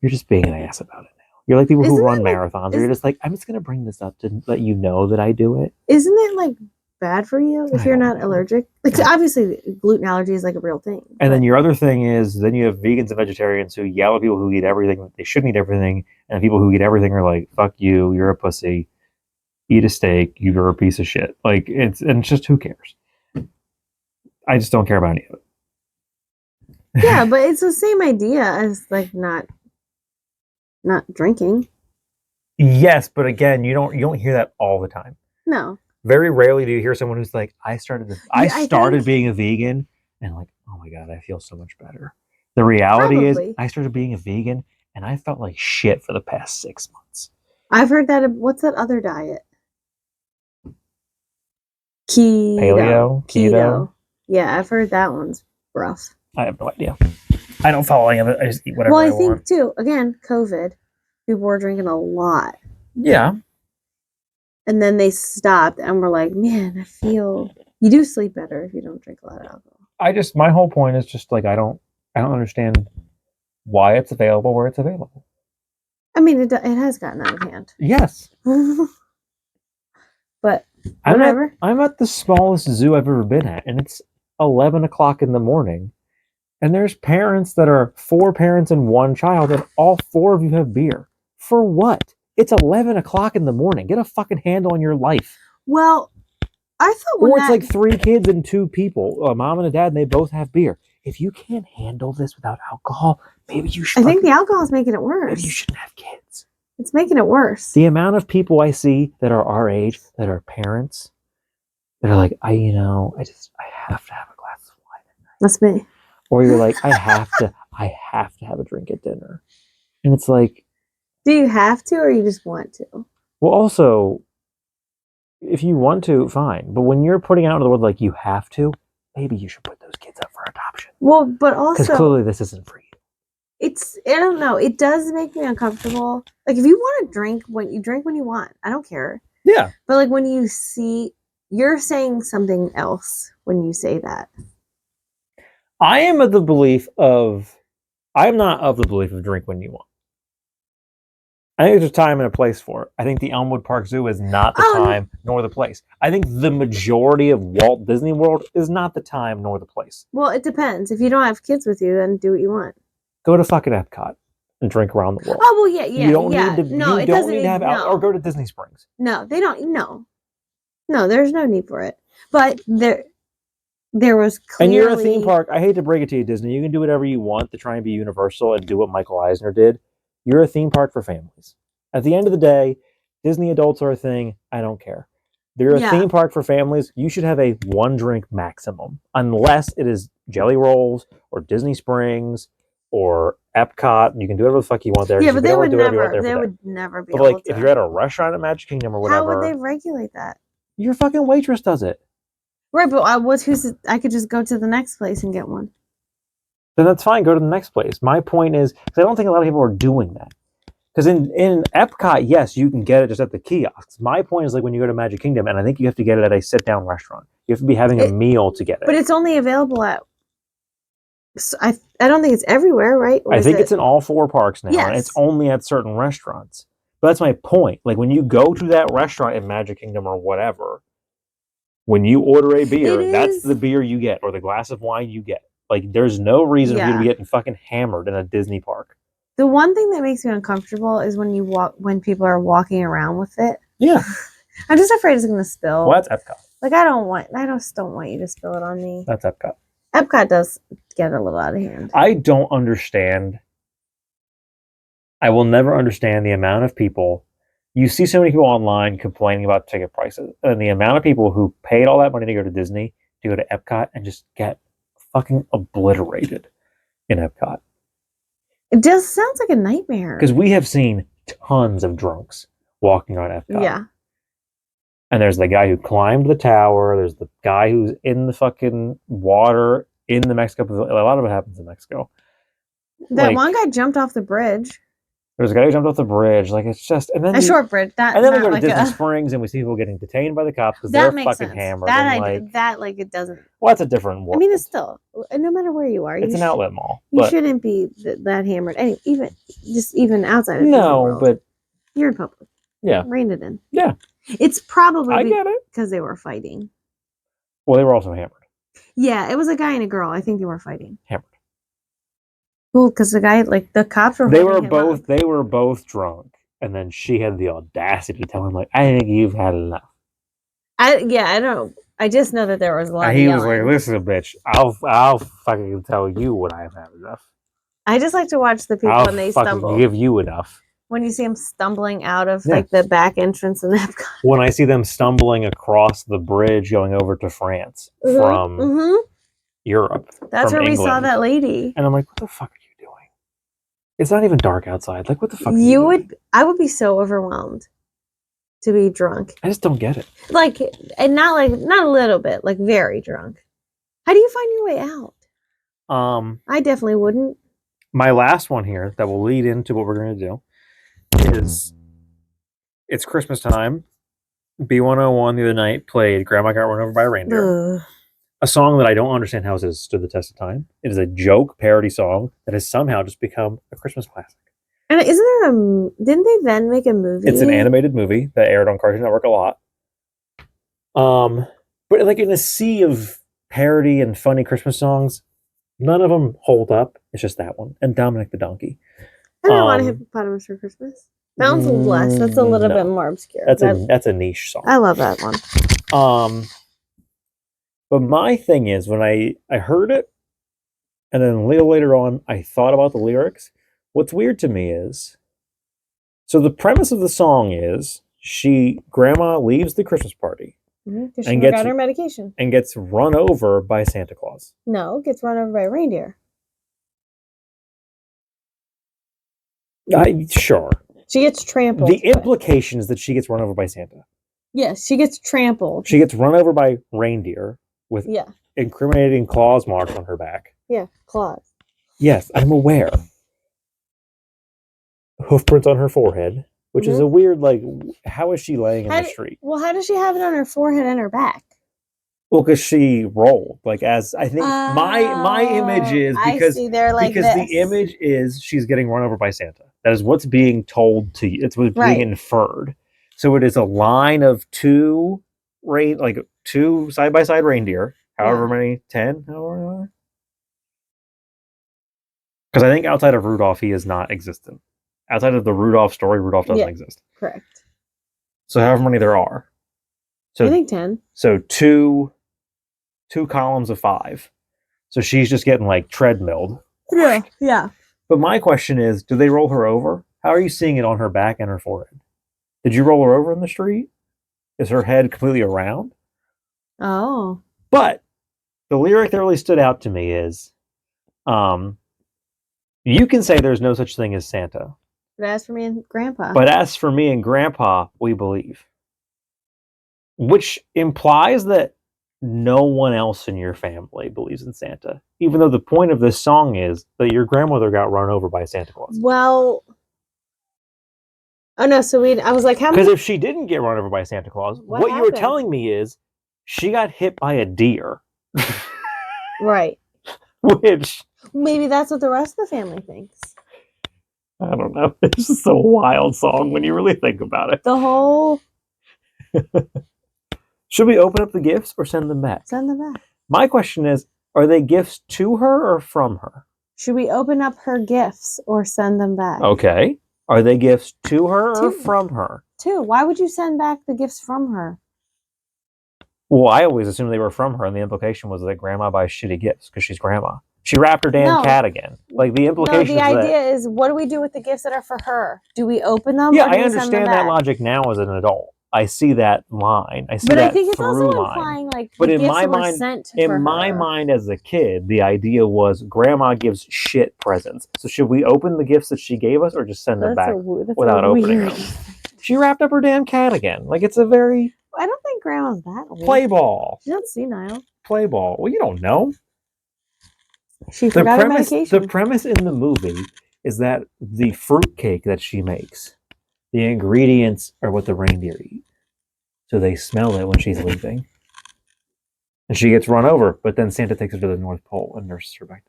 You're just being an ass about it now. You're like people who run marathons, where you're just like, I'm just gonna bring this up to let you know that I do it. Isn't it like bad for you if you're not allergic? Like obviously gluten allergy is like a real thing. And then your other thing is then you have vegans and vegetarians who yell at people who eat everything. They shouldn't eat everything. And people who eat everything are like, fuck you, you're a pussy. Eat a steak, you're a piece of shit. Like it's just who cares? I just don't care about any of it. Yeah, but it's the same idea as like not drinking. Yes, but again, you don't hear that all the time. No. Very rarely do you hear someone who's like, I started being a vegan and like, oh my God, I feel so much better. The reality is I started being a vegan and I felt like shit for the past 6 months. I've heard that. What's that other diet? Keto. Yeah, I've heard that one's rough. I have no idea. I don't follow any of it. I just eat whatever I want. Well, I think too, again, COVID, people were drinking a lot. Yeah. And then they stopped and were like, man, you do sleep better if you don't drink a lot of alcohol. My whole point is just like, I don't understand why it's available where it's available. I mean, it has gotten out of hand. Yes. But whatever. I'm at the smallest zoo I've ever been at, and it's 11 o'clock in the morning. And there's parents that are 4 parents and 1 child, and all 4 of you have beer. For what? It's 11 o'clock in the morning. Get a fucking handle on your life. Well, I thought or it's like 3 kids and 2 people, a mom and a dad, and they both have beer. If you can't handle this without alcohol, maybe you should. I think the alcohol is making it worse. Maybe you shouldn't have kids. It's making it worse. The amount of people I see that are our age, that are parents, that are like, I have to have a glass of wine at night. That's me. Or you're like, I have to have a drink at dinner. And it's like, do you have to, or you just want to? Well, also, if you want to, fine. But when you're putting out in the world like you have to, maybe you should put those kids up for adoption. Well, but also, because clearly this isn't for you. I don't know. It does make me uncomfortable. Like if you want to drink when you want, I don't care. Yeah. But like when you're saying something else when you say that. I am not of the belief of drink when you want. I think there's a time and a place for it. I think the Elmwood Park Zoo is not the time nor the place. I think the majority of Walt Disney World is not the time nor the place. Well, it depends. If you don't have kids with you, then do what you want. Go to fucking Epcot and drink around the world. Oh, well, yeah. You don't need to have or go to Disney Springs. No, they don't. No, there's no need for it. But there was clearly... And you're a theme park. I hate to break it to you, Disney. You can do whatever you want to try and be universal and do what Michael Eisner did. You're a theme park for families. At the end of the day, Disney adults are a thing. I don't care. They're a theme park for families. You should have a 1 drink maximum, unless it is Jelly Rolls or Disney Springs or Epcot. You can do whatever the fuck you want there. Yeah, but they would never be. But like, if you're at a restaurant at Magic Kingdom or whatever, how would they regulate that? Your fucking waitress does it. Right, but I could just go to the next place and get one. Then that's fine. Go to the next place. My point is, because I don't think a lot of people are doing that. Because in Epcot, yes, you can get it just at the kiosks. My point is like when you go to Magic Kingdom, and I think you have to get it at a sit-down restaurant. You have to be having a meal to get it. But it's only available at... I don't think it's everywhere, right? I think it's in all 4 parks now, and it's only at certain restaurants. But that's my point. Like when you go to that restaurant in Magic Kingdom or whatever, when you order a beer, that's the beer you get, or the glass of wine you get. Like there's no reason for you to be getting fucking hammered in a Disney park. The one thing that makes me uncomfortable is when people are walking around with it. Yeah. I'm just afraid it's going to spill. Well, that's Epcot. Like I just don't want you to spill it on me. That's Epcot. Epcot does get a little out of hand. I don't understand. I will never understand the amount of people. You see so many people online complaining about ticket prices, and the amount of people who paid all that money to go to Disney, to go to Epcot, and just get fucking obliterated in Epcot. It just sounds like a nightmare. Because we have seen tons of drunks walking on Epcot. Yeah. And there's the guy who climbed the tower. There's the guy who's in the fucking water in the Mexico Pavilion. A lot of it happens in Mexico. That one guy jumped off the bridge. There's a guy who jumped off the bridge. Like, it's just... And then a short bridge. And then we go to Disney Springs and we see people getting detained by the cops because they're fucking hammered. It doesn't... Well, that's a different world. I mean, it's still... No matter where you are. It's an outlet mall. You shouldn't be that hammered. Even outside of No, world. but... You're in public. Yeah. Rein it in. Yeah. It's probably I get it. because they were fighting. Well, they were also hammered. Yeah, it was a guy and a girl. I think they were fighting. Hammered. Well, because the guy, like, the cops were... They were both drunk. And then she had the audacity to tell him, like, I think you've had enough. I don't... I just know that there was a lot of he yelling. was like, listen, bitch, I'll fucking tell you when I've had enough. I just like to watch the people when they stumble. I'll give you enough. When you see them stumbling out of like the back entrance in Epcot. When I see them stumbling across the bridge going over to France from Europe. That's where England. We saw that lady. And I'm like, what the fuck are you doing? It's not even dark outside. Like, what the fuck are you doing? I would be so overwhelmed to be drunk. I just don't get it. Like, and not a little bit, like very drunk. How do you find your way out? I definitely wouldn't. My last one here that will lead into what we're going to do is it's Christmas time. B101 the other night played Grandma Got Run Over by a Reindeer. A song that I don't understand how it has stood the test of time. It is a joke parody song that has somehow just become a Christmas classic. And didn't they then make a movie? It's an animated movie that aired on Cartoon Network a lot. But like in a sea of parody and funny Christmas songs, none of them hold up. It's just that one. And Dominic the Donkey. I don't want a hippopotamus for Christmas. That one's less. That's a little bit more obscure. That's a niche song. I love that one. But my thing is, when I heard it, and then a little later on, I thought about the lyrics. What's weird to me is, so the premise of the song is, Grandma leaves the Christmas party. Because she forgot her medication. And gets run over by Santa Claus. No, gets run over by a reindeer. Sure. She gets trampled. The implication is that she gets run over by Santa. Yes, she gets trampled. She gets run over by reindeer with incriminating claws marks on her back. Yeah, claws. Yes, I'm aware. Hoofprints on her forehead, which is a weird, like, how is she laying in the street? Well, how does she have it on her forehead and her back? Well, because she rolled. Like, as I think my image is because the image is she's getting run over by Santa. That is what's being told to you. It's what's being inferred. So it is a line of two side by side reindeer, however many, 10, however. Because I think outside of Rudolph, he is not existent. Outside of the Rudolph story, Rudolph doesn't exist. Correct. So however many there are. So I think 10. So two columns of 5. So she's just getting like treadmilled. Yeah. But my question is, do they roll her over? How are you seeing it on her back and her forehead? Did you roll her over in the street? Is her head completely around? Oh. But the lyric that really stood out to me is, you can say there's no such thing as Santa. But as for me and Grandpa. But as for me and Grandpa, we believe. Which implies that no one else in your family believes in Santa. Even though the point of this song is that your grandmother got run over by Santa Claus. Well... Oh, no, so I was like, how many... Because if she didn't get run over by Santa Claus, what you were telling me is she got hit by a deer. Right. Which... Maybe that's what the rest of the family thinks. I don't know. It's just a wild song when you really think about it. The whole... Should we open up the gifts or send them back? Send them back. My question is, are they gifts to her or from her? Should we open up her gifts or send them back? Okay. Are they gifts to her or from her? To. Why would you send back the gifts from her? Well, I always assumed they were from her, and the implication was that Grandma buys shitty gifts because she's Grandma. She wrapped her damn cat again. Like, the implication is the idea is, what do we do with the gifts that are for her? Do we open them? Yeah, I understand that logic now as an adult. I see that line. I see But I that think it's through also line. implying like But the in gifts my were mind, sent in for my her. mind as a kid, the idea was grandma gives shit presents. So should we open the gifts that she gave us or just send them back without opening them? She wrapped up her damn cat again. Like it's a very I don't think grandma's that old. play ball. She's not senile. Play ball. Well, you don't know. She forgot her medication. The premise in the movie is that the fruitcake that she makes, the ingredients are what the reindeer eat. So they smell it when she's leaving. And she gets run over, but then Santa takes her to the North Pole and nurses her back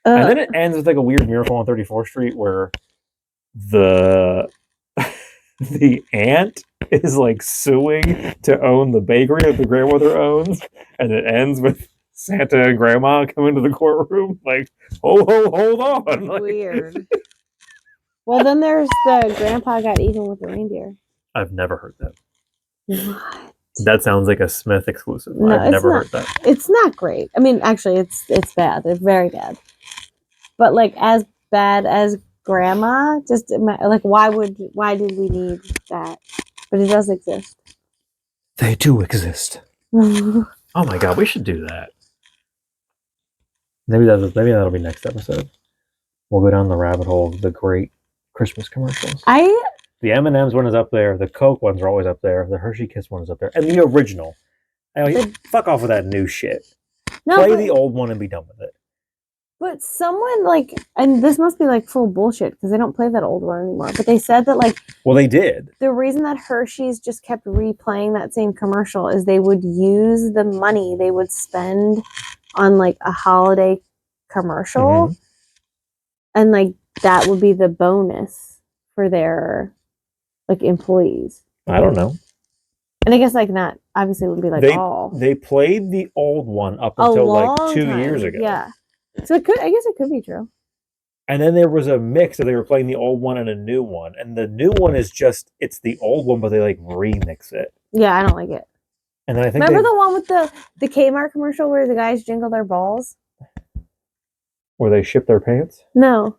down. And then it ends with like a weird miracle on 34th Street where the the aunt is like suing to own the bakery that the grandmother owns, and it ends with Santa and Grandma come into the courtroom like, hold on. Like, weird. Well, then there's the grandpa got even with the reindeer. I've never heard that. What? That sounds like a Smith exclusive. No, I've never heard that. It's not great. I mean, actually, it's bad. It's very bad. But like as bad as Grandma, just like why did we need that? But it does exist. They do exist. Oh my god, we should do that. Maybe that'll be next episode. We'll go down the rabbit hole of the great Christmas commercials. The M&M's one is up there. The Coke ones are always up there. The Hershey Kiss one is up there, and the original. Fuck off with that new shit. Play the old one and be done with it. But someone like, and this must be like full bullshit because they don't play that old one anymore. But they said that like, well, they did. The reason that Hershey's just kept replaying that same commercial is they would use the money they would spend on like a holiday commercial, and like that would be the bonus for their like employees. I don't know. And I guess like not obviously it wouldn't be like they played the old one up until like 2 years ago. Yeah. So I guess it could be true. And then there was a mix that they were playing the old one and a new one. And the new one is just, it's the old one, but they like remix it. Yeah, I don't like it. And then I think remember the one with the Kmart commercial where the guys jingle their balls? Where they ship their pants? No.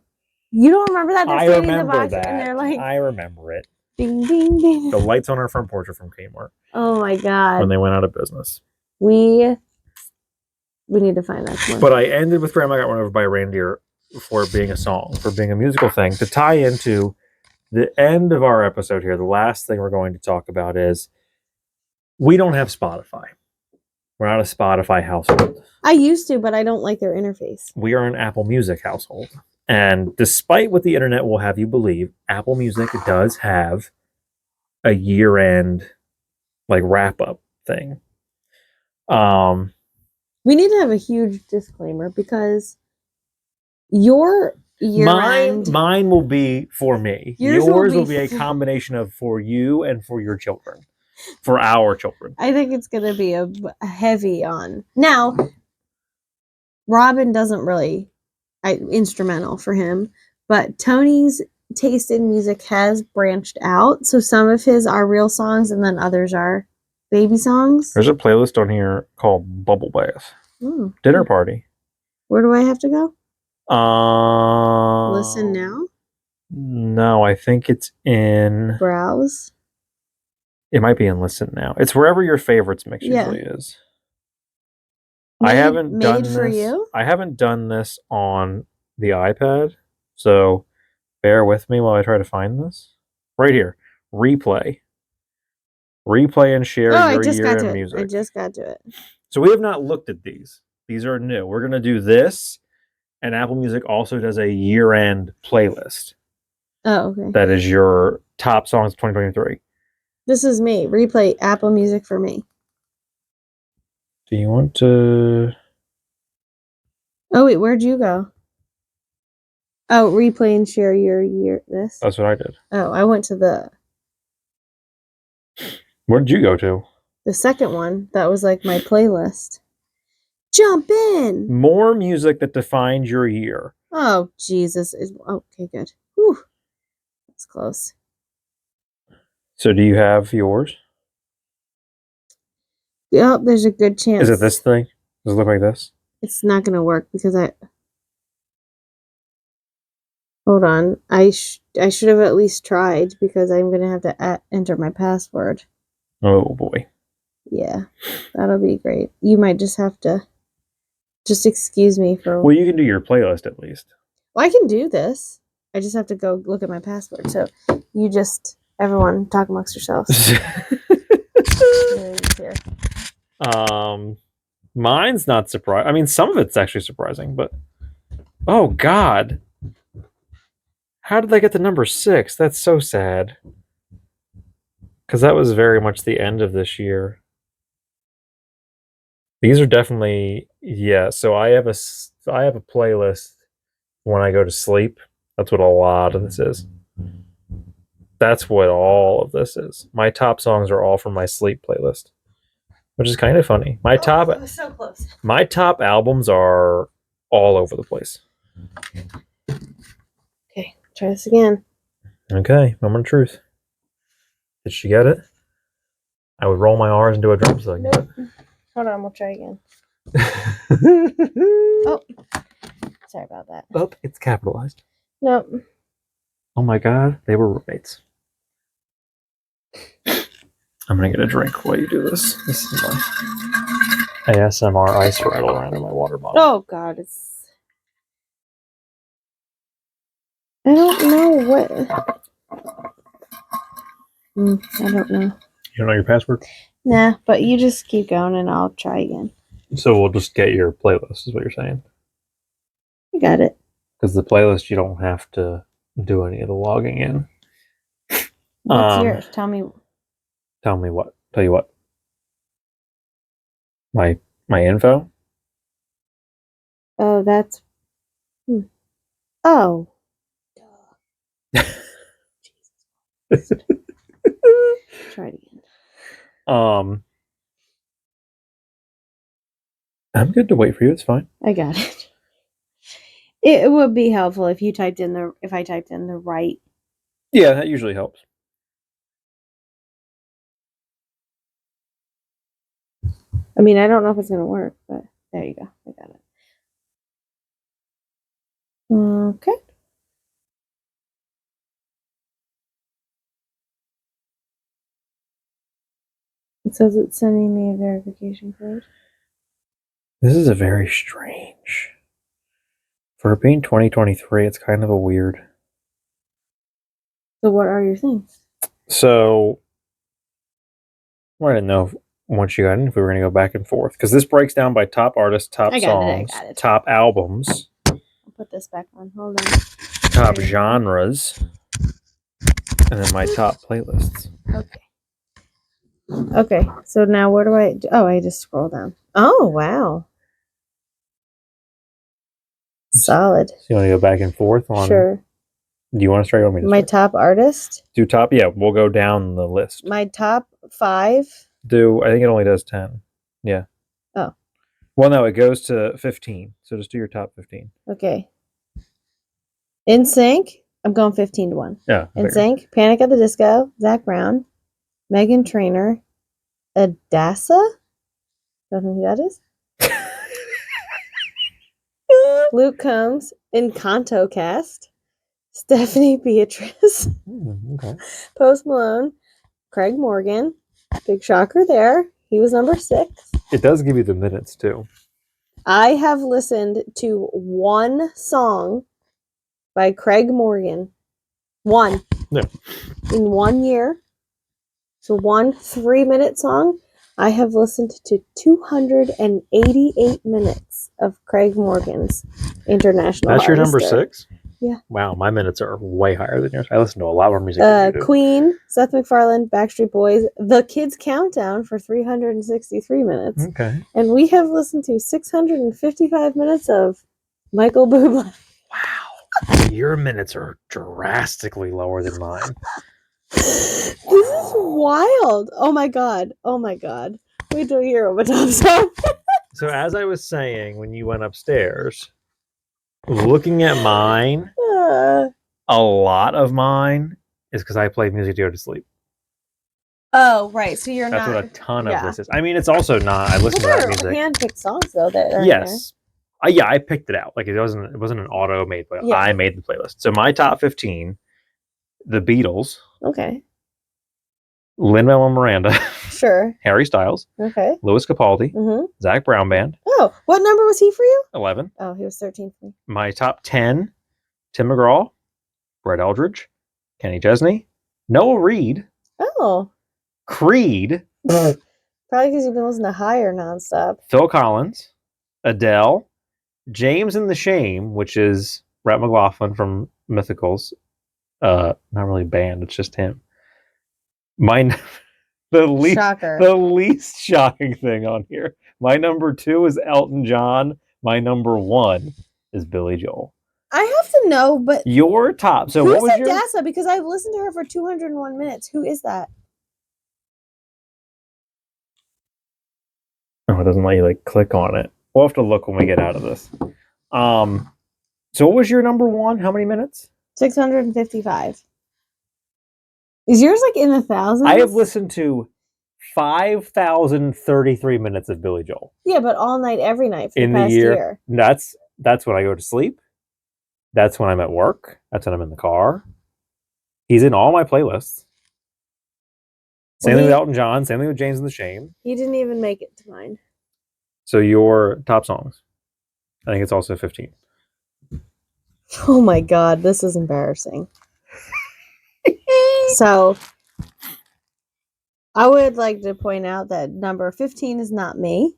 You don't remember that? I remember that. And they're like, I remember it. Ding, ding, ding. The lights on our front porch are from Kmart. Oh my god. When they went out of business. We need to find that one. But I ended with Grandma Got Run Over by a Reindeer for being a song, for being a musical thing, to tie into the end of our episode here. The last thing we're going to talk about is we don't have Spotify. We're not a Spotify household. I used to, but I don't like their interface. We are an Apple Music household. And despite what the internet will have you believe, Apple Music does have a year-end like wrap-up thing. We need to have a huge disclaimer because your year-end... Mine will be for me. Yours will be a combination of for you and for your children. For our children. I think it's going to be a heavy on. Now, Robin doesn't really... instrumental for him, but Tony's taste in music has branched out. So some of his are real songs and then others are baby songs. There's a playlist on here called Bubble Bath. Dinner Party. Where do I have to go? Listen now? No, I think it's in... Browse? It might be in Listen Now. It's wherever your favorites mix usually is. I haven't done this on the iPad, so bear with me while I try to find this. Right here. Replay and share your year in music. I just got to it. So we have not looked at these. These are new. We're going to do this, and Apple Music also does a year-end playlist. Oh, okay. That is your top songs of 2023. This is me. Replay Apple Music for me. Do you want to... Oh, wait, where'd you go? Oh, replay and share your year. This? That's what I did. Oh, I went to the... Where did you go to? The second one. That was like my playlist. Jump in! More music that defined your year. Oh, Jesus. Okay, good. Whew. That's close. So do you have yours? Yep, there's a good chance. Is it this thing? Does it look like this? It's not going to work because Hold on. I should have at least tried because I'm going to have to enter my password. Oh boy. Yeah, that'll be great. You might just have to just excuse me for. Well, you can do your playlist at least. Well, I can do this. I just have to go look at my password. So you just, everyone, talk amongst yourselves. Here. Mine's not surprising. I mean, some of it's actually surprising, but oh God, how did they get to number 6? That's so sad. Because that was very much the end of this year. These are definitely So I have a playlist when I go to sleep. That's what a lot of this is. That's what all of this is. My top songs are all from my sleep playlist, which is kind of funny. That was so close. My top albums are all over the place. Okay, try this again. Okay, moment of truth. Did she get it? I would roll my R's and do a drum so I Nope. Hold on, we'll try again. Oh, sorry about that. Oh, it's capitalized. Nope. Oh my God, they were roommates. I'm gonna get a drink while you do this. This is my ASMR ice rattle around in my water bottle. Oh God, it's. I don't know what. I don't know. You don't know your password? Nah, but you just keep going and I'll try again. So we'll just get your playlist, is what you're saying? I got it. Because the playlist, you don't have to do any of the logging in. What's yours? Tell me. Tell me what? Tell you what? My info? Oh, that's. Oh. Jesus. Try it again. I'm good to wait for you. It's fine. I got it. It would be helpful if you typed in if I typed in the right. Yeah, that usually helps. I mean, I don't know if it's gonna work, but there you go. I got it. Okay. It says it's sending me a verification code. This is a very strange. For it being 2023, it's kind of a weird. So what are your things? So I didn't know once you got in if we were going to go back and forth because this breaks down by top artists, top songs, top albums. I'll put this back on. Hold on. Top genres, and then my top playlists. Okay. Okay. So now where do I? Oh, I just scroll down. Oh wow. Solid. So you want to go back and forth on? Sure. Do you want to start? On me? My top artist. Do top? Yeah, we'll go down the list. My top 5. I think it only does 10. Yeah. Oh. Well, no, it goes to 15. So just do your top 15. Okay. In Sync. I'm going 15-1. Yeah. In Sync. Panic at the Disco. Zach Brown. Meghan Trainor. Adassa. Don't know who that is. Luke Combs. Encanto Cast. Stephanie Beatrice. Okay. Post Malone. Craig Morgan. Big shocker there. He was number 6. It does give you the minutes too. I have listened to one song by Craig Morgan. One. Yeah. In 1 year. So 1 3-minute song. I have listened to 288 minutes of Craig Morgan's international. That's your number 6? Yeah. Wow, my minutes are way higher than yours. I listen to a lot more music than you do. Queen, Seth MacFarlane, Backstreet Boys, The Kids Countdown for 363 minutes. Okay. And we have listened to 655 minutes of Michael Bublé. Wow. Your minutes are drastically lower than mine. This is wild. Oh my god. Oh my god. Wait till you hear what my top song. So as I was saying when you went upstairs, looking at mine, a lot of mine is because I play music to go to sleep. Oh, right. So you're That's not. what a ton of this is. I mean, it's also not. I listen to that music. Handpicked songs though that are yes, Yeah, I picked it out. Like it wasn't an auto made, but Yeah. I made the playlist. So my top 15: The Beatles, Okay. Lin-Manuel Miranda, Sure. Harry Styles, Okay. Louis Capaldi, Mm-hmm. Zach Brown Band. Oh, what number was he for you? 11. Oh, he was 13 for me. My top 10: Tim McGraw, Brett Eldridge, Kenny Chesney, Noah Reid, Oh. Creed, Probably because you've been listening to Higher nonstop. Phil Collins, Adele, James and the Shame, which is Brett McLaughlin from Mythicals. Not really a band, it's just him. My the least shocking thing on here. My number 2 is Elton John. My number 1 is Billy Joel. I have to know, but Your top. So who's what was your Adassa? Because I've listened to her for 201 minutes. Who is that? Oh, it doesn't let you like click on it. We'll have to look when we get out of this. So what was your number 1? How many minutes? 655. Is yours like in the thousands? I have listened to 5,033 minutes of Billy Joel. Yeah, but all night, every night for in the past year. year. That's when I go to sleep. That's when I'm at work. That's when I'm in the car. He's in all my playlists. Same thing with Elton John. Same thing with James and the Shame. He didn't even make it to mine. So your top songs. I think it's also 15. Oh my god, this is embarrassing. So, I would like to point out that number 15 is not me.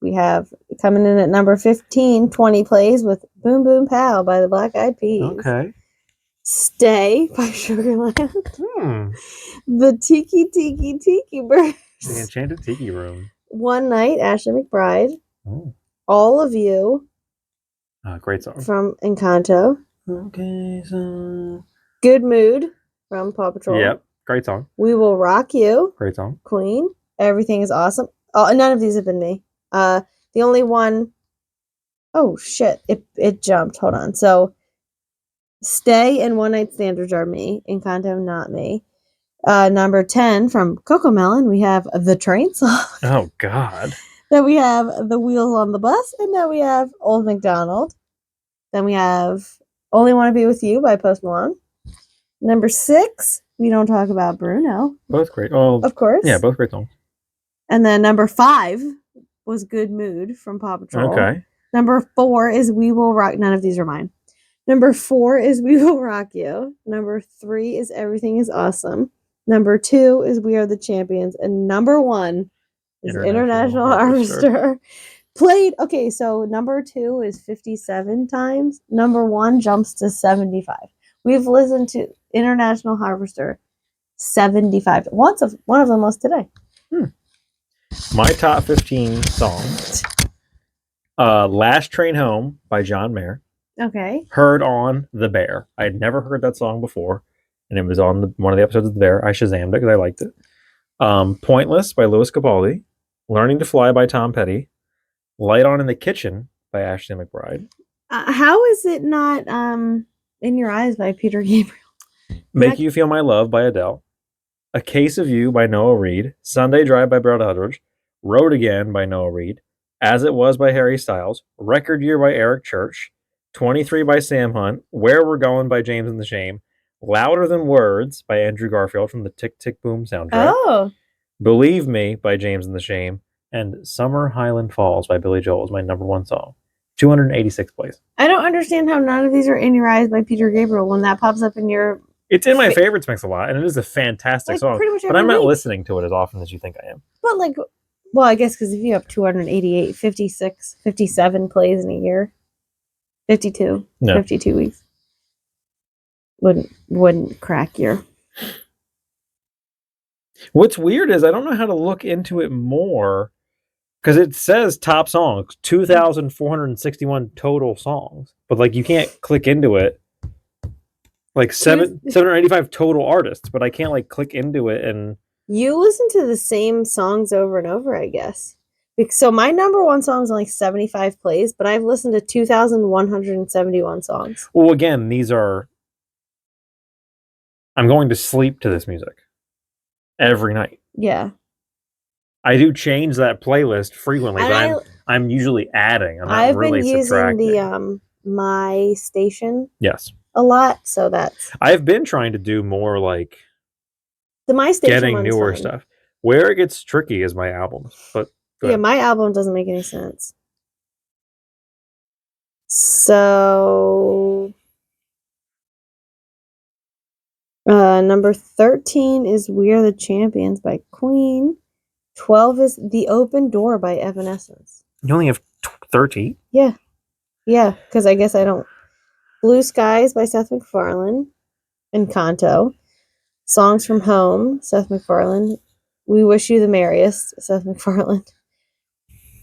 We have coming in at number 15, 20 plays with Boom Boom Pow by the Black Eyed Peas. Okay. Stay by Sugarland. Hmm. The Tiki Tiki Tiki Birds. The Enchanted Tiki Room. One Night, Ashley McBride. Oh. All of You. Great song. From Encanto. Okay, so... Good Mood from Paw Patrol. Yep. Great song. We Will Rock You. Great song. Queen. Everything is Awesome. Oh, none of these have been me. The only one... Oh, shit. It jumped. Hold on. So, Stay and One Night Standards are me. Encanto, not me. Number 10 from Cocomelon, we have The Train Song. Oh, God. Then we have The Wheels on the Bus. And then we have Old MacDonald. Then we have Only Want to Be With You by Post Malone. Number 6, we don't talk about Bruno. Both great. Oh, of course. Yeah, both great songs. And then number 5 was Good Mood from Paw Patrol. Okay. Number 4 is We Will Rock. None of these are mine. Number 4 is We Will Rock You. Number 3 is Everything is Awesome. Number 2 is We Are the Champions. And number 1 is International Harvester. Played, okay, so number 2 is 57 times. Number 1 jumps to 75. We've listened to International Harvester 75. One of them was today. My top 15 songs. Last Train Home by John Mayer. Okay. Heard on The Bear. I had never heard that song before, and it was on one of the episodes of The Bear. I Shazammed it because I liked it. Pointless by Louis Capaldi. Learning to Fly by Tom Petty. Light On in the Kitchen by Ashley McBride. How is it not In Your Eyes by Peter Gabriel? Make You Feel My Love by Adele. A Case of You by Noah Reid. Sunday Drive by Brett Eldridge. Road Again by Noah Reid. As It Was by Harry Styles. Record Year by Eric Church. 23 by Sam Hunt. Where We're Going by James and the Shame. Louder Than Words by Andrew Garfield from the Tick Tick Boom soundtrack. Oh. Believe Me by James and the Shame. And Summer Highland Falls by Billy Joel is my number 1 song. 286 plays. I don't understand how none of these are In Your Eyes by Peter Gabriel when that pops up in your... It's in my favorites mix a lot, and it is a fantastic song. But I'm not listening to it as often as you think I am. But like, well, I guess because if you have 288, 56, 57 plays in a year, 52, 52 weeks, wouldn't crack your... What's weird is I don't know how to look into it more because it says top songs, 2,461 total songs, but like you can't click into it. Like 785 total artists, but I can't like click into it and. You listen to the same songs over and over, I guess. So my number 1 song is only 75 plays, but I've listened to 2,171 songs. Well, again, these are. I'm going to sleep to this music every night. Yeah. I do change that playlist frequently, but I'm usually adding. I'm not I've really been using subtracting. the my station Yes. a lot, so that's I've been trying to do more like the my station getting one's newer fun. stuff. Where it gets tricky is my albums, but go Yeah, ahead. my album doesn't make any sense. So number 13 is We Are the Champions by Queen. 12 is The Open Door by Evanescence. You only have 13? Yeah, because I guess I don't. Blue Skies by Seth MacFarlane and Kanto. Songs from Home, Seth MacFarlane. We Wish You the Merriest, Seth MacFarlane.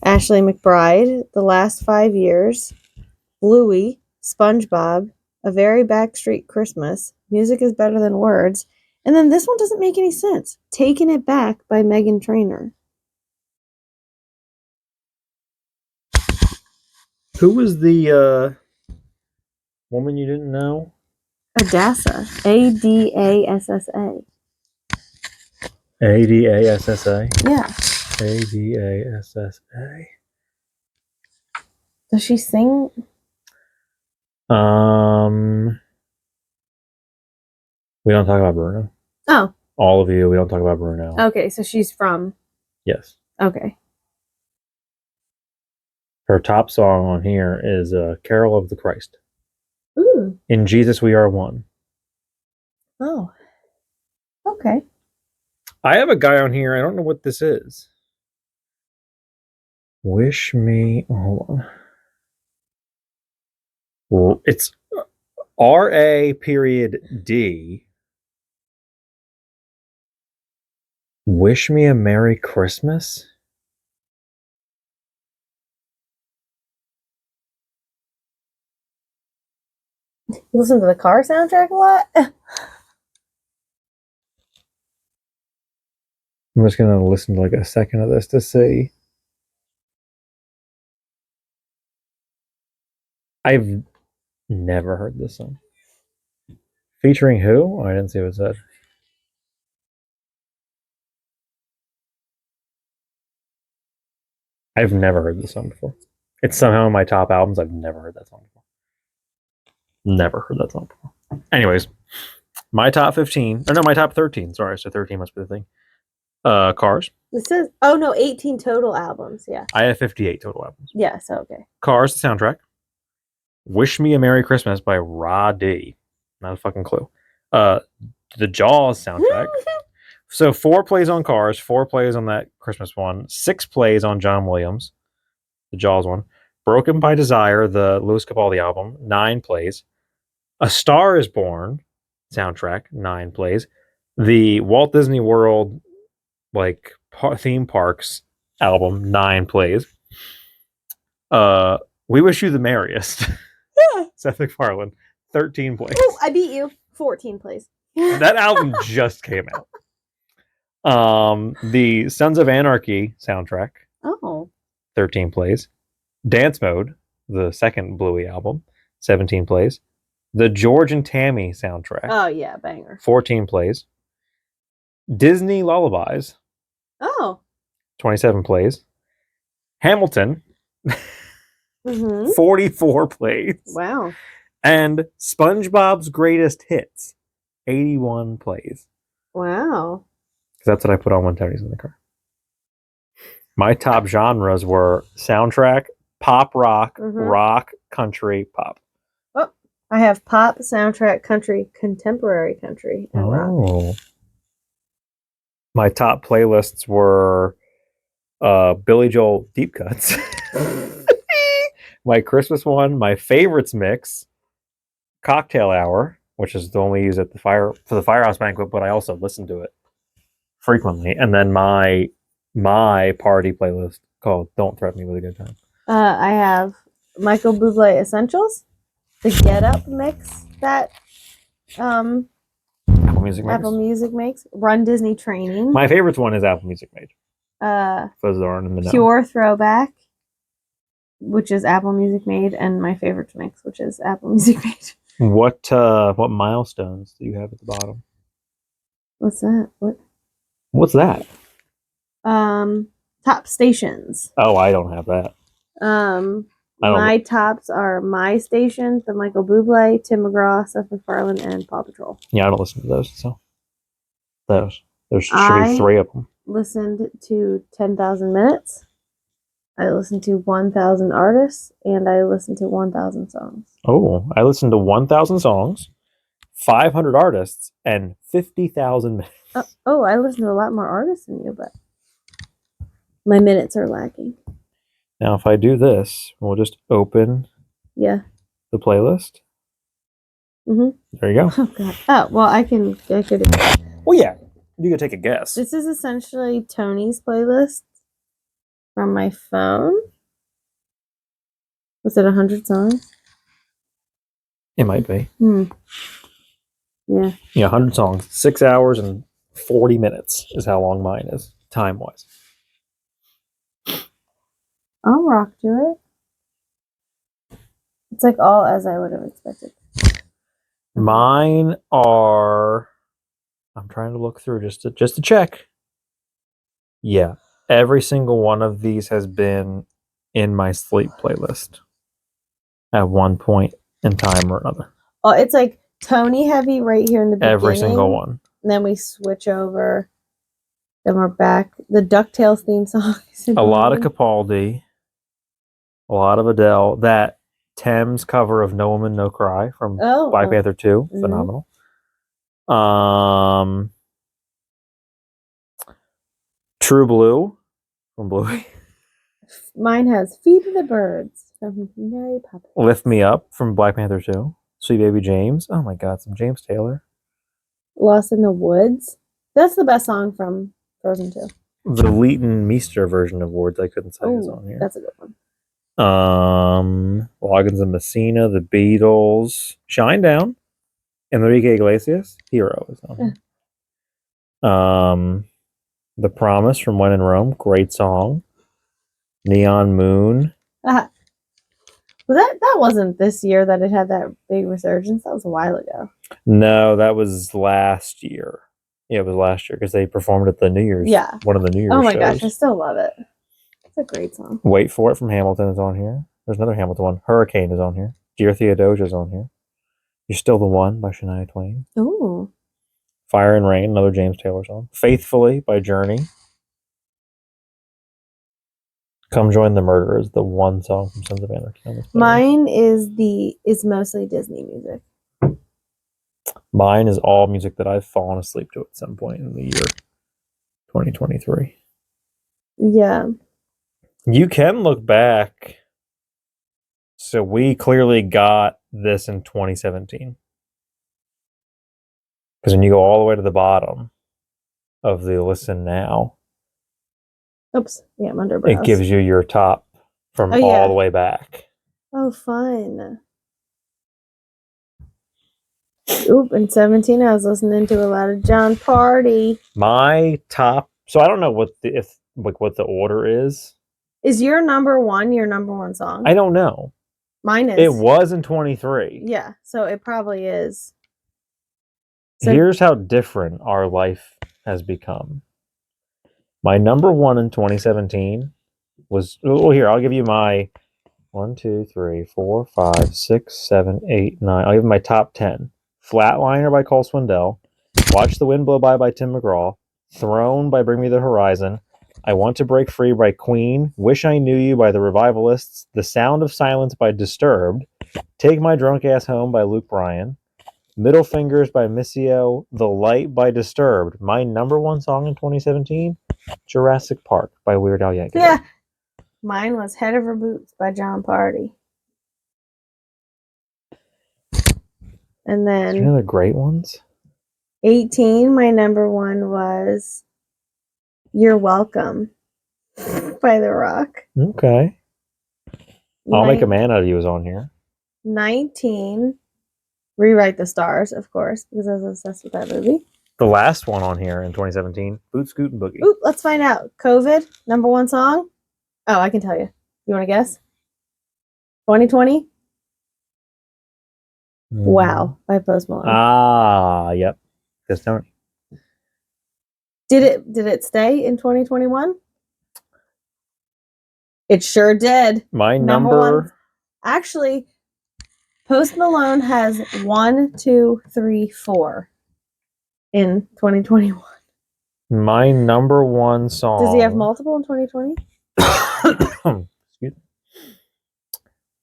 Ashley McBride, The Last 5 Years. Bluey, SpongeBob, A Very Backstreet Christmas, Music is Better Than Words, and then this one doesn't make any sense. Taking It Back by Megan Trainor. Who was the woman you didn't know? Adassa, Adassa. Adassa. Yeah. Adassa. Does she sing? We don't talk about Bruno. Oh, All of you, we don't talk about Bruno. okay, so she's from. Yes. Okay. Her top song on here is Carol of the Christ. Ooh. In Jesus We Are One. Oh. Okay. I have a guy on here, I don't know what this is. Wish Me, hold on. It's RA period D. Wish Me a Merry Christmas? You listen to the car soundtrack a lot? I'm just going to listen to like a second of this to see. I've never heard this song. Featuring who? Oh, I didn't see what it said. I've never heard this song before. It's somehow in my top albums. I've never heard that song before. Never heard that song before. Anyways, my top 15. Or no, my top 13. Sorry, so 13 must be the thing. Cars. It says, oh no, 18 total albums. Yeah. I have 58 total albums. Yeah, so okay. Cars, the soundtrack. Wish Me a Merry Christmas by Ra D. Not a fucking clue. The Jaws soundtrack. So 4 plays on Cars, 4 plays on that Christmas one, 6 plays on John Williams, the Jaws one. Broken by Desire, the Louis Capaldi album, 9 plays. A Star is Born soundtrack, 9 plays. The Walt Disney World like theme parks album, 9 plays. We Wish You the Merriest. Seth MacFarlane, 13 plays. Oh, I beat you. 14 plays. That album just came out. The Sons of Anarchy soundtrack, Oh. 13 plays. Dance Mode, the second Bluey album, 17 plays. The George and Tammy soundtrack, Oh yeah, banger. 14 plays. Disney Lullabies, Oh. 27 plays. Hamilton, Mm-hmm. 44 plays. Wow. And SpongeBob's Greatest Hits, 81 plays. Wow. Because that's what I put on when Tony's in the car. My top genres were soundtrack, pop rock, rock, country, pop. Oh, I have pop, soundtrack, country, contemporary country, and rock. My top playlists were Billy Joel deep cuts. My Christmas one, my favorites mix, Cocktail Hour, which is the only used at the Firehouse Banquet, but I also listen to it frequently. And then my party playlist called Don't Threaten Me with a Good Time. I have Michael Bublé Essentials, the Get Up mix that Apple Music makes, Run Disney Training. My favorite one is Apple Music made. For those that aren't in the know. Pure Throwback, which is Apple Music made, and my favorite mix, which is Apple Music made. What milestones do you have at the bottom? What's that? What's that? Top stations. Oh, I don't have that. I don't. My tops are My Station, The Michael Bublé, Tim McGraw, Seth MacFarlane, and Paw Patrol. Yeah, I don't listen to those. So those there should I be 3 of them. listened to 10,000 Minutes. I listened to 1,000 Artists, and I listened to 1,000 Songs. Oh, I listened to 1,000 songs, 500 artists, and 50,000 minutes. Oh, I listened to a lot more artists than you, but my minutes are lacking. Now, if I do this, we'll just open Yeah. the playlist. Mhm. There you go. Oh god. Oh well, I could. Well, yeah, you could take a guess. This is essentially Tony's playlist from my phone. Was it 100 songs? It might be. Yeah. Yeah, 100 songs, 6 hours and 40 minutes is how long mine is, time wise. I'll rock to it. It's like all as I would have expected. Mine are. I'm trying to look through just to check. Yeah, every single one of these has been in my sleep playlist at one point in time or another. Oh, it's like Tony heavy right here in the beginning. Every single one. And then we switch over. Then we're back. The DuckTales theme song. A lot of Capaldi. A lot of Adele. That Thames cover of No Woman, No Cry from Black Panther 2. Mhm. Phenomenal. True Blue from Bluey. Mine has Feed the Birds from Mary Poppins. Lift Me Up from Black Panther 2. Sweet Baby James. Oh my god, some James Taylor. Lost in the Woods. That's the best song from Frozen 2. The Leighton Meester version of Words I Couldn't Say is on here. That's a good one. Loggins and Messina, The Beatles, Shine Down, Enrique Iglesias, Hero is on here. The Promise from When in Rome, great song. Neon Moon. Well, that wasn't this year that it had that big resurgence. That was a while ago. No, that was last year. Yeah, it was last year because they performed at the New Year's. Yeah. One of the New Year's Oh my shows. gosh, I still love it. It's a great song. Wait For It from Hamilton is on here. There's another Hamilton one. Hurricane is on here. Dear Theodosia is on here. You're Still the One by Shania Twain. Ooh. Fire and Rain, another James Taylor song. Faithfully by Journey. Come Join the Murderers, the one song from Sons of Anarchy on this playlist. Mine is mostly Disney music. Mine is all music that I've fallen asleep to at some point in the year 2023. Yeah. You can look back. So we clearly got this in 2017. Because when you go all the way to the bottom of the listen now, Oops. Yeah, I'm under browse. it gives you your top from all the way back. Oh, fun. Oop, in 17, I was listening to a lot of John Party. My top. So I don't know what the order is. Is your number one song? I don't know. Mine is. It was in 23. Yeah, so it probably is. So here's how different our life has become. My number one in 2017 was. Oh, here, I'll give you my 1, 2, 3, 4, 5, 6, 7, 8, 9. I'll give you my top 10. Flatliner by Cole Swindell. Watch the Wind Blow by Tim McGraw. Throne by Bring Me the Horizon. I Want to Break Free by Queen. Wish I Knew You by The Revivalists. The Sound of Silence by Disturbed. Take My Drunk Ass Home by Luke Bryan. Middle Fingers by Missio. The Light by Disturbed. My number one song in 2017, Jurassic Park by Weird Al Yankovic. Yeah. Mine was Head Over Boots by John Party. And then... Any other great ones? 18, my number one was You're Welcome by The Rock. Okay. I'll Make a Man Out of You is on here. 19, Rewrite the Stars, of course, because I was obsessed with that movie. The last one on here in 2017, Boot Scoot and Boogie. Ooh, let's find out. COVID, number one song? Oh, I can tell you. You want to guess? 2020? Wow, by Post Malone. Ah, yep. Just Tony. Did it stay in 2021? It sure did. My Number number. one. Actually, Post Malone has 1, 2, 3, 4 in 2021. My number one song. Does he have multiple in 2020? Excuse me.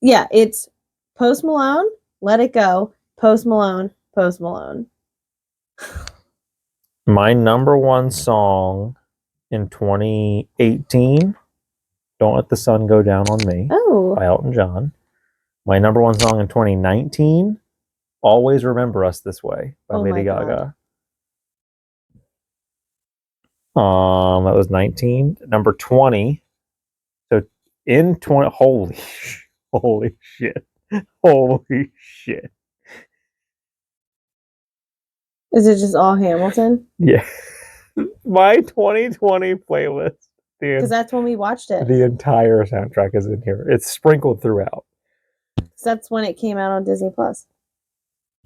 Yeah, it's Post Malone, Let It Go, Post Malone, Post Malone. My number one song in 2018, Don't Let the Sun Go Down on Me Oh. by Elton John. My number one song in 2019, Always Remember Us This Way by Lady Gaga. That was 19. Number 20. So in 20, holy shit. Holy shit. Is it just all Hamilton? Yeah. My 2020 playlist. Because that's when we watched it. The entire soundtrack is in here. It's sprinkled throughout. That's when it came out on Disney Plus.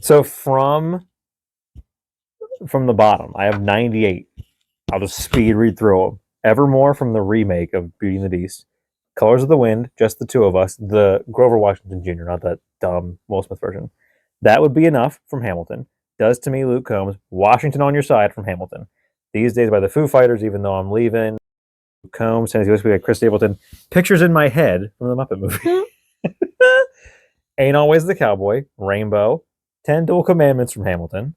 So from the bottom, I have 98. I'll just speed read through them. Evermore from the remake of Beauty and the Beast. Colors of the Wind, just the two of us. The Grover Washington Jr., not that dumb Will Smith version. That Would Be Enough from Hamilton. Does to Me, Luke Combs. Washington on Your Side from Hamilton. These Days by the Foo Fighters, Even Though I'm Leaving. Luke Combs, Tennessee Whiskey by Chris Stapleton. Pictures in My Head from the Muppet Movie. Ain't Always the Cowboy. Rainbow. 10 Dual Commandments from Hamilton.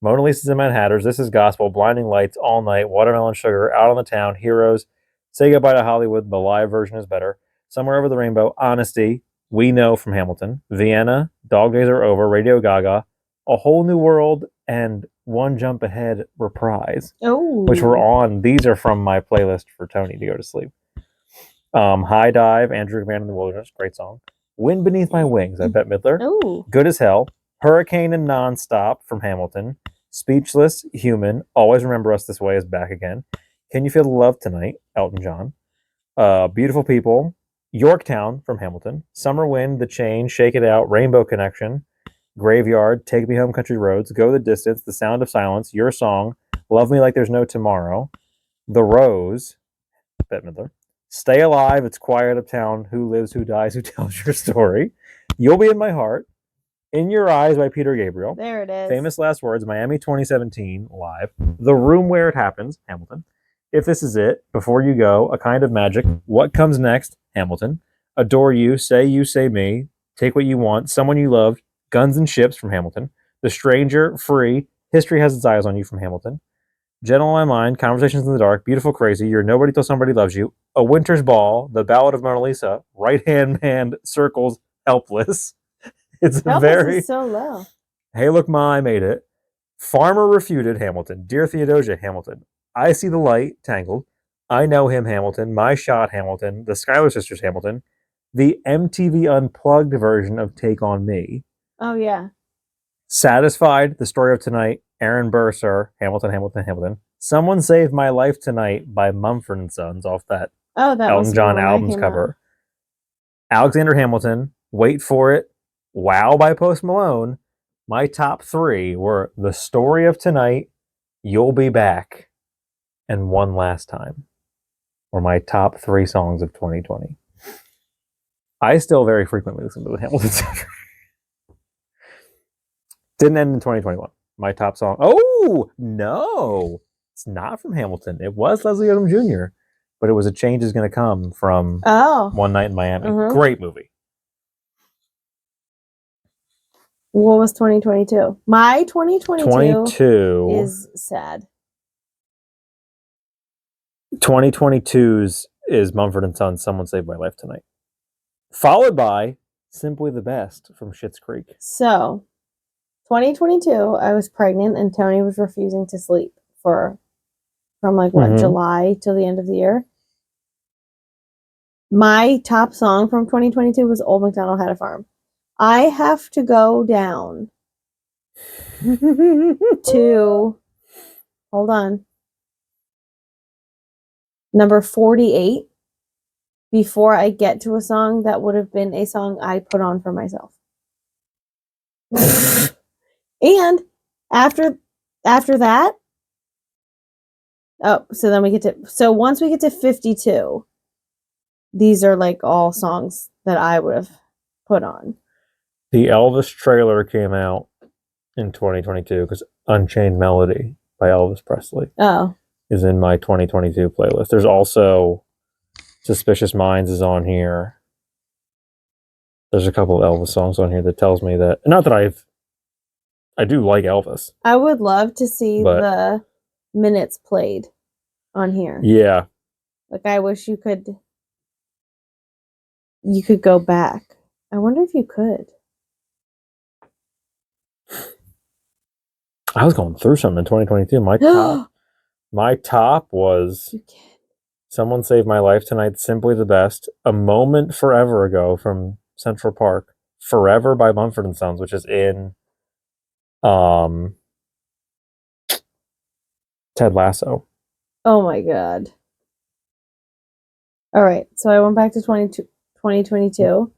Mona Lisa's and Mad Hatters, This Is Gospel, Blinding Lights, All Night, Watermelon Sugar, Out on the Town, Heroes, Say Goodbye to Hollywood, the live version is better, Somewhere Over the Rainbow, Honesty, We Know from Hamilton, Vienna, Dog Days Are Over, Radio Gaga, A Whole New World, and One Jump Ahead Reprise, which were on. These are from my playlist for Tony to go to sleep. High Dive, Andrew McMahon in the Wilderness, great song. Wind Beneath My Wings by Bette Midler. Good as Hell. Hurricane and Nonstop from Hamilton. Speechless, Human. Always Remember Us This Way is back again. Can You Feel the Love Tonight? Elton John. Beautiful People. Yorktown from Hamilton. Summer Wind, The Chain, Shake It Out, Rainbow Connection. Graveyard, Take Me Home Country Roads, Go the Distance, The Sound of Silence, Your Song, Love Me Like There's No Tomorrow. The Rose, Bette Midler. Stay Alive, It's Quiet Uptown, Who Lives, Who Dies, Who Tells Your Story. You'll Be in My Heart. In Your Eyes by Peter Gabriel. There it is. Famous Last Words, Miami 2017, live. The Room Where It Happens, Hamilton. If This Is It, Before You Go, A Kind of Magic, What Comes Next, Hamilton. Adore You, Say Me, Take What You Want, Someone You Loved, Guns and Ships from Hamilton. The Stranger, Free, History Has Its Eyes on You from Hamilton. Gentle on My Mind, Conversations in the Dark, Beautiful Crazy, You're Nobody Till Somebody Loves You, A Winter's Ball, The Ballad of Mona Lisa, Right Hand Man Circles, Helpless. It's Helpless is so low. Hey Look Ma, I Made It. Farmer Refuted, Hamilton. Dear Theodosia, Hamilton. I See the Light, Tangled. I Know Him, Hamilton. My Shot, Hamilton. The Schuyler Sisters, Hamilton. The MTV Unplugged version of Take on Me. Oh yeah. Satisfied, The Story of Tonight. Aaron Burr, Sir. Hamilton. Someone Saved My Life Tonight by Mumford & Sons off that Elton John album's cover. Alexander Hamilton. Wait For It. Wow by Post Malone. My top three were The Story of Tonight, You'll Be Back, and One Last Time were my top three songs of 2020. I still very frequently listen to the Hamilton soundtrack. Didn't end in 2021. My top song. Oh, no. It's not from Hamilton. It was Leslie Odom Jr., but it was A Change Is Gonna Come from One Night in Miami. Great movie. What was 2022? My 2022 is sad. 2022's is Mumford & Sons, Someone Saved My Life Tonight. Followed by Simply the Best from Schitt's Creek. So, 2022, I was pregnant and Tony was refusing to sleep from July till the end of the year. My top song from 2022 was Old MacDonald Had a Farm. I have to go down to, hold on, number 48 before I get to a song that would have been a song I put on for myself. And after that, once we get to 52, these are like all songs that I would have put on. The Elvis trailer came out in 2022 because Unchained Melody by Elvis Presley Oh, is in my 2022 playlist. There's also Suspicious Minds is on here. There's a couple of Elvis songs on here that tells me that, not that I do like Elvis. I would love to see But- the minutes played on here. Yeah. Like, I wish you could go back. I wonder if you could. I was going through something in 2022. My top was You can. Someone Saved My Life Tonight, Simply the Best, A Moment Forever Ago from Central Park, Forever by Mumford & Sons, which is in Ted Lasso. Oh my god. All right, so I went back to 2022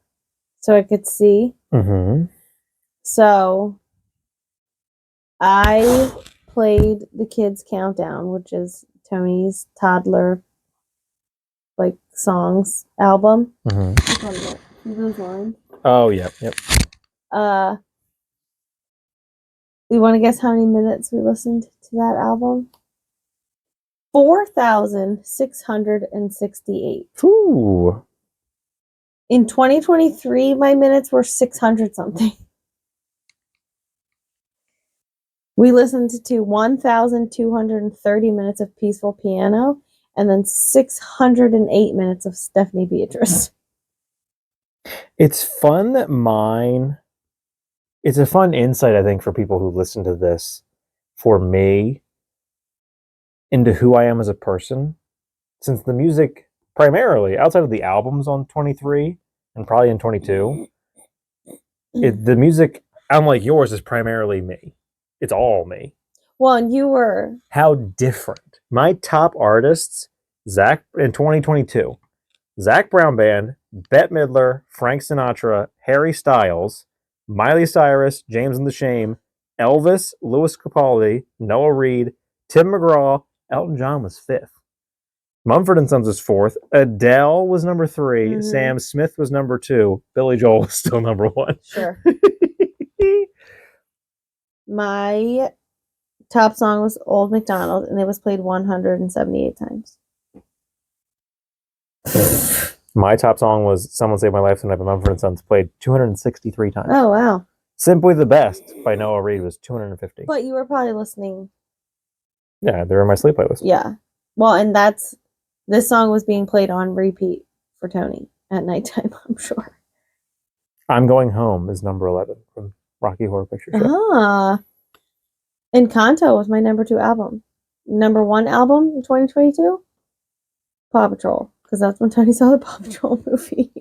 so I could see. Mm-hmm. So I played the Kids Countdown, which is Tony's toddler like songs album. Mm-hmm. See those lines? Oh, yep. You want to guess how many minutes we listened to that album? 4,668. Ooh. In 2023, my minutes were 600 something. We listened to 1,230 minutes of peaceful piano and then 608 minutes of Stephanie Beatrice. It's fun that it's a fun insight, I think, for people who listen to this, for me, into who I am as a person. Since the music, primarily, outside of the albums on 23 and probably in 22, the music, unlike yours, is primarily me. It's all me. Well, and you were... How different. My top artists, in 2022, Zach Brown Band, Bette Midler, Frank Sinatra, Harry Styles, Miley Cyrus, James and the Shame, Elvis, Louis Capaldi, Noah Reid, Tim McGraw, Elton John was 5th. Mumford & Sons was 4th. Adele was number 3. Mhm. Sam Smith was number 2. Billy Joel was still number 1. Sure. My top song was Old McDonald, and it was played 178 times. My top song was Someone Saved My Life Tonight by Mumford & Sons, played 263 times. Oh, wow. Simply the Best by Noah Reid was 250. But you were probably listening. Yeah, they're in my sleep playlist. Yeah. Well, and this song was being played on repeat for Tony at nighttime, I'm sure. I'm Going Home is number 11 from Rocky Horror Picture Show. Ah. Encanto was my number 2 album. Number 1 album in 2022? Paw Patrol. Because that's when Tony saw the Paw Patrol movie.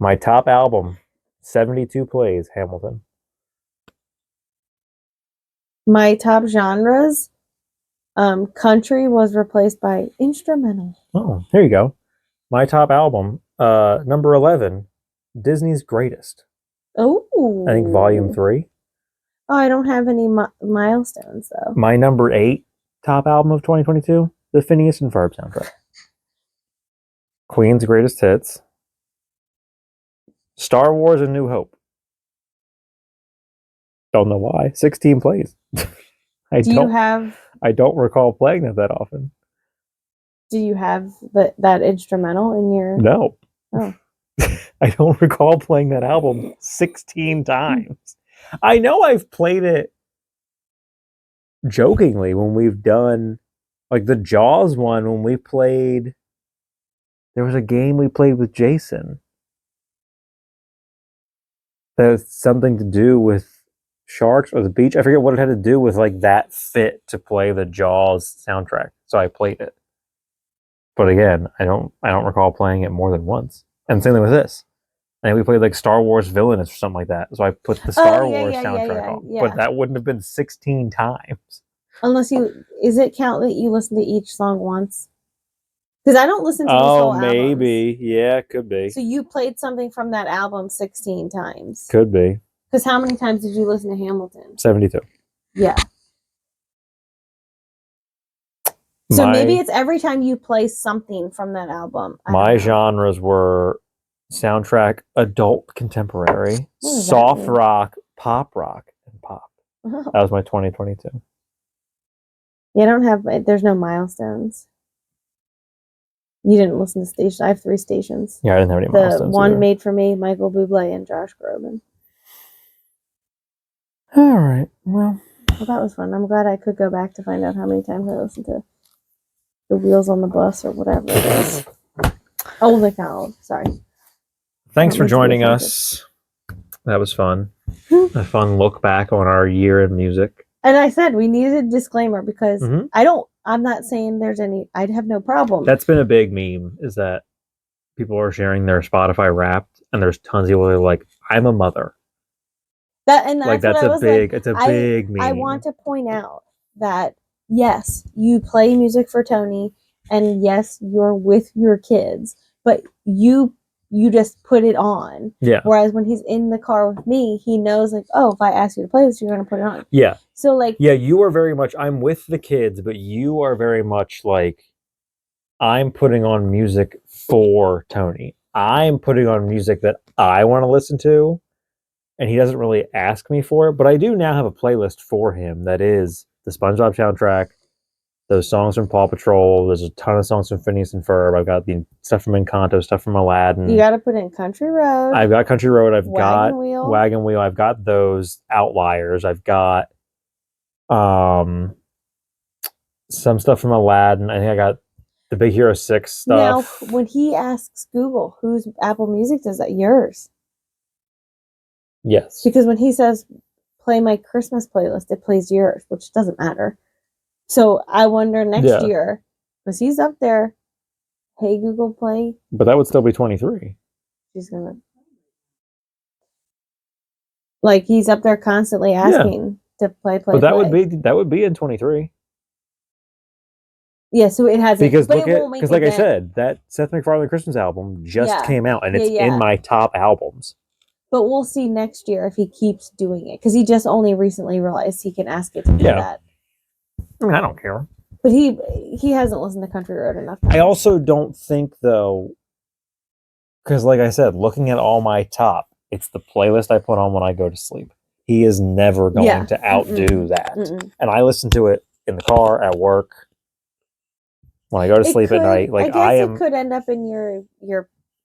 My top album, 72 plays, Hamilton. My top genres, country was replaced by instrumental. Oh, here you go. My top album, number 11, Disney's Greatest. Oh. I think volume 3. Oh, I don't have any milestones, though. My number 8 top album of 2022, the Phineas and Ferb soundtrack. Queen's Greatest Hits. Star Wars: A New Hope. Don't know why. 16 plays. I don't recall playing that often. Do you have that instrumental in your... No. Oh. I don't recall playing that album 16 times. I know I've played it jokingly when we've done, like the Jaws one, when we played, there was a game we played with Jason that was something to do with sharks or the beach. I forget what it had to do with, like, that fit to play the Jaws soundtrack. So I played it. But again, I don't recall playing it more than once. And same thing with this. I think we played like Star Wars Villainous or something like that. So I put the Star Wars soundtrack on. Yeah. But that wouldn't have been 16 times. Unless is it count that you listen to each song once? Because I don't listen to these whole albums. Maybe. Yeah, could be. So you played something from that album 16 times. Could be. Because how many times did you listen to Hamilton? 72. Yeah. So maybe My it's every time you play something from that album. I don't my know. genres were soundtrack, adult contemporary, What does that soft mean? rock, and pop. That was my 2022. Yeah, I don't have. There's no milestones. You didn't listen to stations. I have 3 stations. Yeah, I didn't have any The milestones one either. made for me, Michael Bublé, and Josh Groban. All right. Well, that was fun. I'm glad I could go back to find out how many times I listened to The Wheels on the Bus or whatever it is. Old McDonald's. Sorry. thanks Not for meant to be joining offensive. us. That was fun. A fun look back on our year in music. And I said we needed a disclaimer because Mhm. I'm not saying there's any, I'd have no problem. That's been a big meme, is that people are sharing their Spotify Wrapped, and there's tons of people who are like, "I'm a mother." And Like that's what I was like. it's a big meme. I want to point out that yes, you play music for Tony, and yes, you're with your kids, but you just put it on. Yeah. Whereas when he's in the car with me, he knows like, oh, if I ask you to play this, you're gonna put it on. Yeah. So like, Yeah, you are very much, I'm with the kids, but you are very much like, I'm putting on music for Tony. I'm putting on music that I want to listen to, and he doesn't really ask me for it. But I do now have a playlist for him that is the SpongeBob soundtrack, those songs from Paw Patrol. There's a ton of songs from Phineas and Ferb. I've got the stuff from Encanto, stuff from Aladdin. you got to put in Country Road. I've got Country Road. I've got Wheel. Wagon Wheel. I've got those Outliers. I've got some stuff from Aladdin. I think I got the Big Hero 6 stuff. Now, when he asks Google whose Apple Music does that, yours? Yes. Because when he says play my Christmas playlist, it plays yours, which doesn't matter. So I wonder next year, because he's up there, hey Google play. But that would still be 23. She's gonna, like, he's up there constantly asking to play. But that would be in 23. Yeah, so it hasn't, because but look it at, won't make because it like I then. said, that Seth MacFarlane Christmas album just Yeah. came out, and it's Yeah. in my top albums. But we'll see next year if he keeps doing it, because he just only recently realized he can ask it to do that. I mean, I don't care. But he hasn't listened to Country Road enough times. I also don't think, though, because like I said, looking at all my top, it's the playlist I put on when I go to sleep. He is never going to outdo that. And I listen to it in the car, at work, when I go to sleep at night. Like, it could end up in your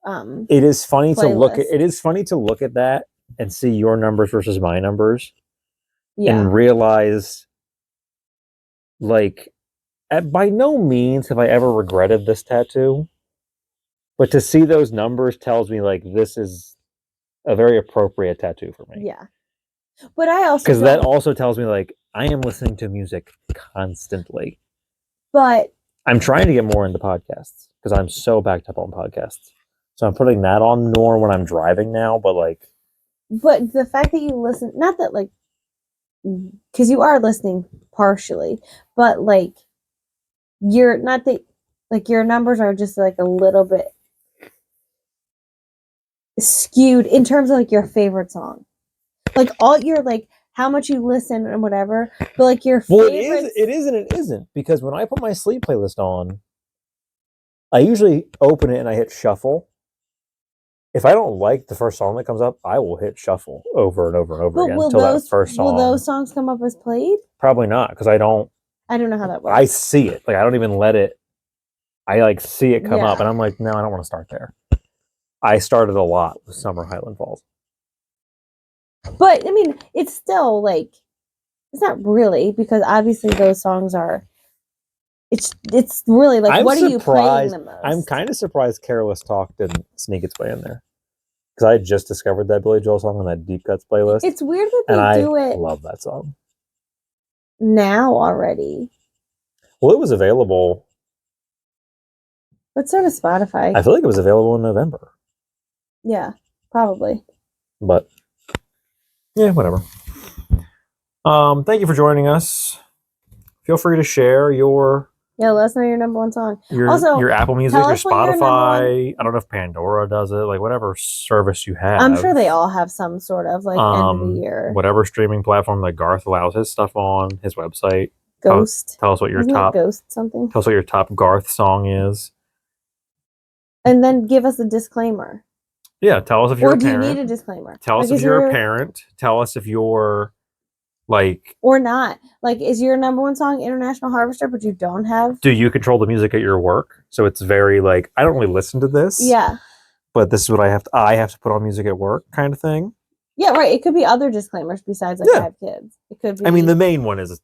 it is funny to look at. playlist. It is funny to look at that and see your numbers versus my numbers, Yeah. and realize, like, by no means have I ever regretted this tattoo, but to see those numbers tells me, like, this is a very appropriate tattoo for me. Yeah. But I also, because that also tells me, like, I am listening to music constantly. But I'm trying to get more into podcasts because I'm so backed up on podcasts. So I'm putting that on more when I'm driving now. But the fact that you listen, not that, like, because you are listening partially, but like, you're not that, like, your numbers are just like a little bit skewed in terms of like your favorite song, like all your, like, how much you listen and whatever, but like your favorite. It is and it isn't, because when I put my sleep playlist on, I usually open it and I hit shuffle. If I don't like the first song that comes up, I will hit shuffle over and over and over again until that first song. Will those songs come up as played? Probably not, because I don't know how that works. I see it. Like, I don't even let it. I like see it come up, and I'm like, no, I don't want to start there. I started a lot with Summer Highland Falls. But I mean, it's still like, it's not really, because obviously those songs are. It's really like, what are you playing the most? I'm kind of surprised Careless Talk didn't sneak its way in there, because I just discovered that Billy Joel song on that Deep Cuts playlist. It's weird that they do it. I love that song now already. Well, it was available. But so does Spotify. I feel like it was available in November. Yeah, probably. But yeah, whatever. Thank you for joining us. Feel free to share your. Yeah, let us know your number one song. Your Apple Music, your Spotify. I don't know if Pandora does it. Like, whatever service you have. I'm sure they all have some sort of, like, end of the year. Whatever streaming platform that Garth allows his stuff on, his website. Ghost. Tell us what your Isn't top. it Ghost something? Tell us what your top Garth song is. And then give us a disclaimer. Yeah, tell us if you're Or a do you parent. need a disclaimer? Tell us Like, if you're a parent. Tell us if you're like, or not. Like, is your number one song International Harvester, but you don't have? do you control the music at your work? So it's very like, I don't really listen to this. Yeah. But this is what I have to put on music at work kind of thing. Yeah, right. It could be other disclaimers besides like I have kids. It could be. I mean, the main one is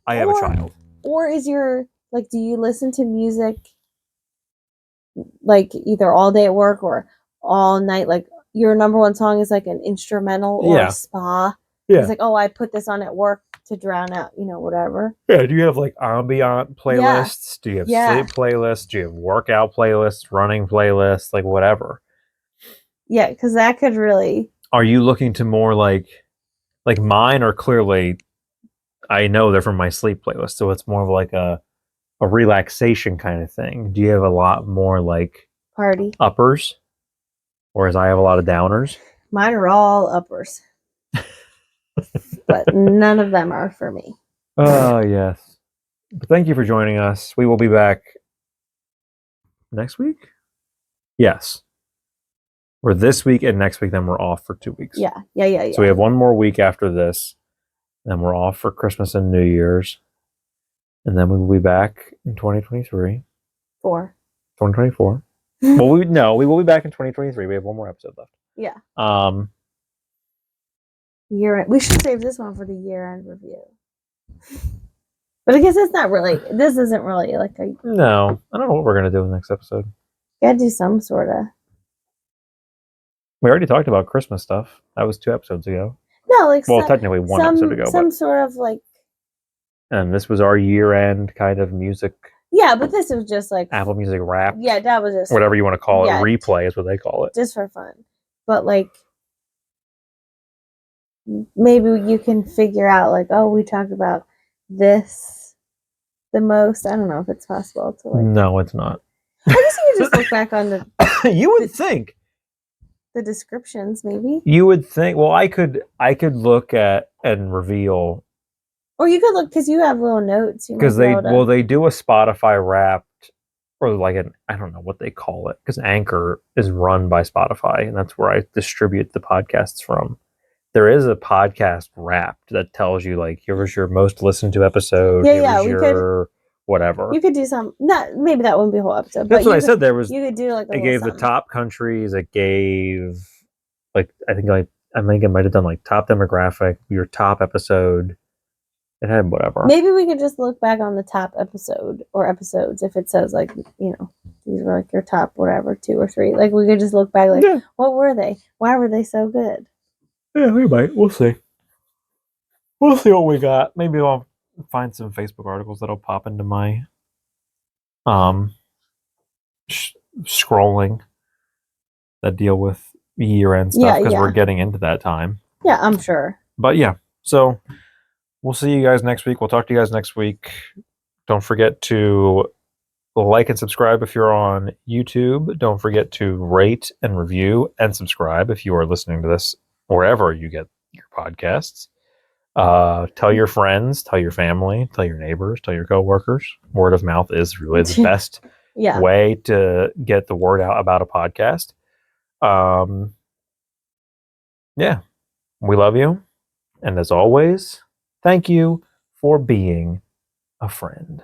I have a child. Or is your like, do you listen to music like either all day at work or all night? Like your number one song is like an instrumental or a spa. Yeah. It's like, oh, I put this on at work to drown out, whatever. Yeah. Do you have like ambient playlists? Do you have sleep playlists? Do you have workout playlists, running playlists, like whatever? Yeah, because that could really. Are you looking to more like mine are clearly, I know they're from my sleep playlist, so it's more of like a relaxation kind of thing. Do you have a lot more like party uppers? Whereas I have a lot of downers? Mine are all uppers. But none of them are for me. Oh, yes. But thank you for joining us. We will be back next week? Yes. Or this week and next week, then we're off for 2 weeks. Yeah. So we have one more week after this, then we're off for Christmas and New Year's. And then we will be back in 2023. 2024. Well, we will be back in 2023. We have one more episode left. Yeah. Year. We should save this one for the year-end review. But I guess it's not really. This isn't really like a. No, I don't know what we're gonna do in the next episode. Gotta do some sort of. We already talked about Christmas stuff. That was 2 episodes ago. No, like technically 1 episode ago. Some sort of like. And this was our year-end kind of music. Yeah, but this was just like Apple Music Wrapped. Yeah, that was just whatever you want to call it. Replay is what they call it. Just for fun, but like. Maybe you can figure out like, oh, we talked about this the most. I don't know if it's possible to like. No, it's not. I guess you could just look back on the. You would think the descriptions, maybe. You would think. Well, I could look at and reveal. Or you could look because you have little notes. Because they do a Spotify Wrapped or like I don't know what they call it because Anchor is run by Spotify and that's where I distribute the podcasts from. There is a podcast Wrapped that tells you like here's your most listened to episode. Here's your whatever. You could do some. Not maybe that wouldn't be a whole episode. That's what I said. There was. You could do like. It gave the top countries. It gave I think it might have done like top demographic, your top episode. It had whatever. Maybe we could just look back on the top episode or episodes if it says like these were like your top whatever 2 or 3. Like we could just look back like what were they? Why were they so good? Yeah, we might. We'll see. We'll see what we got. Maybe I'll find some Facebook articles that'll pop into my scrolling that deal with year-end stuff because we're getting into that time. Yeah, I'm sure. But yeah, so we'll see you guys next week. We'll talk to you guys next week. Don't forget to like and subscribe if you're on YouTube. Don't forget to rate and review and subscribe if you are listening to this wherever you get your podcasts. Tell your friends, tell your family, tell your neighbors, tell your coworkers. Word of mouth is really the best way to get the word out about a podcast. Yeah, we love you. And as always, thank you for being a friend.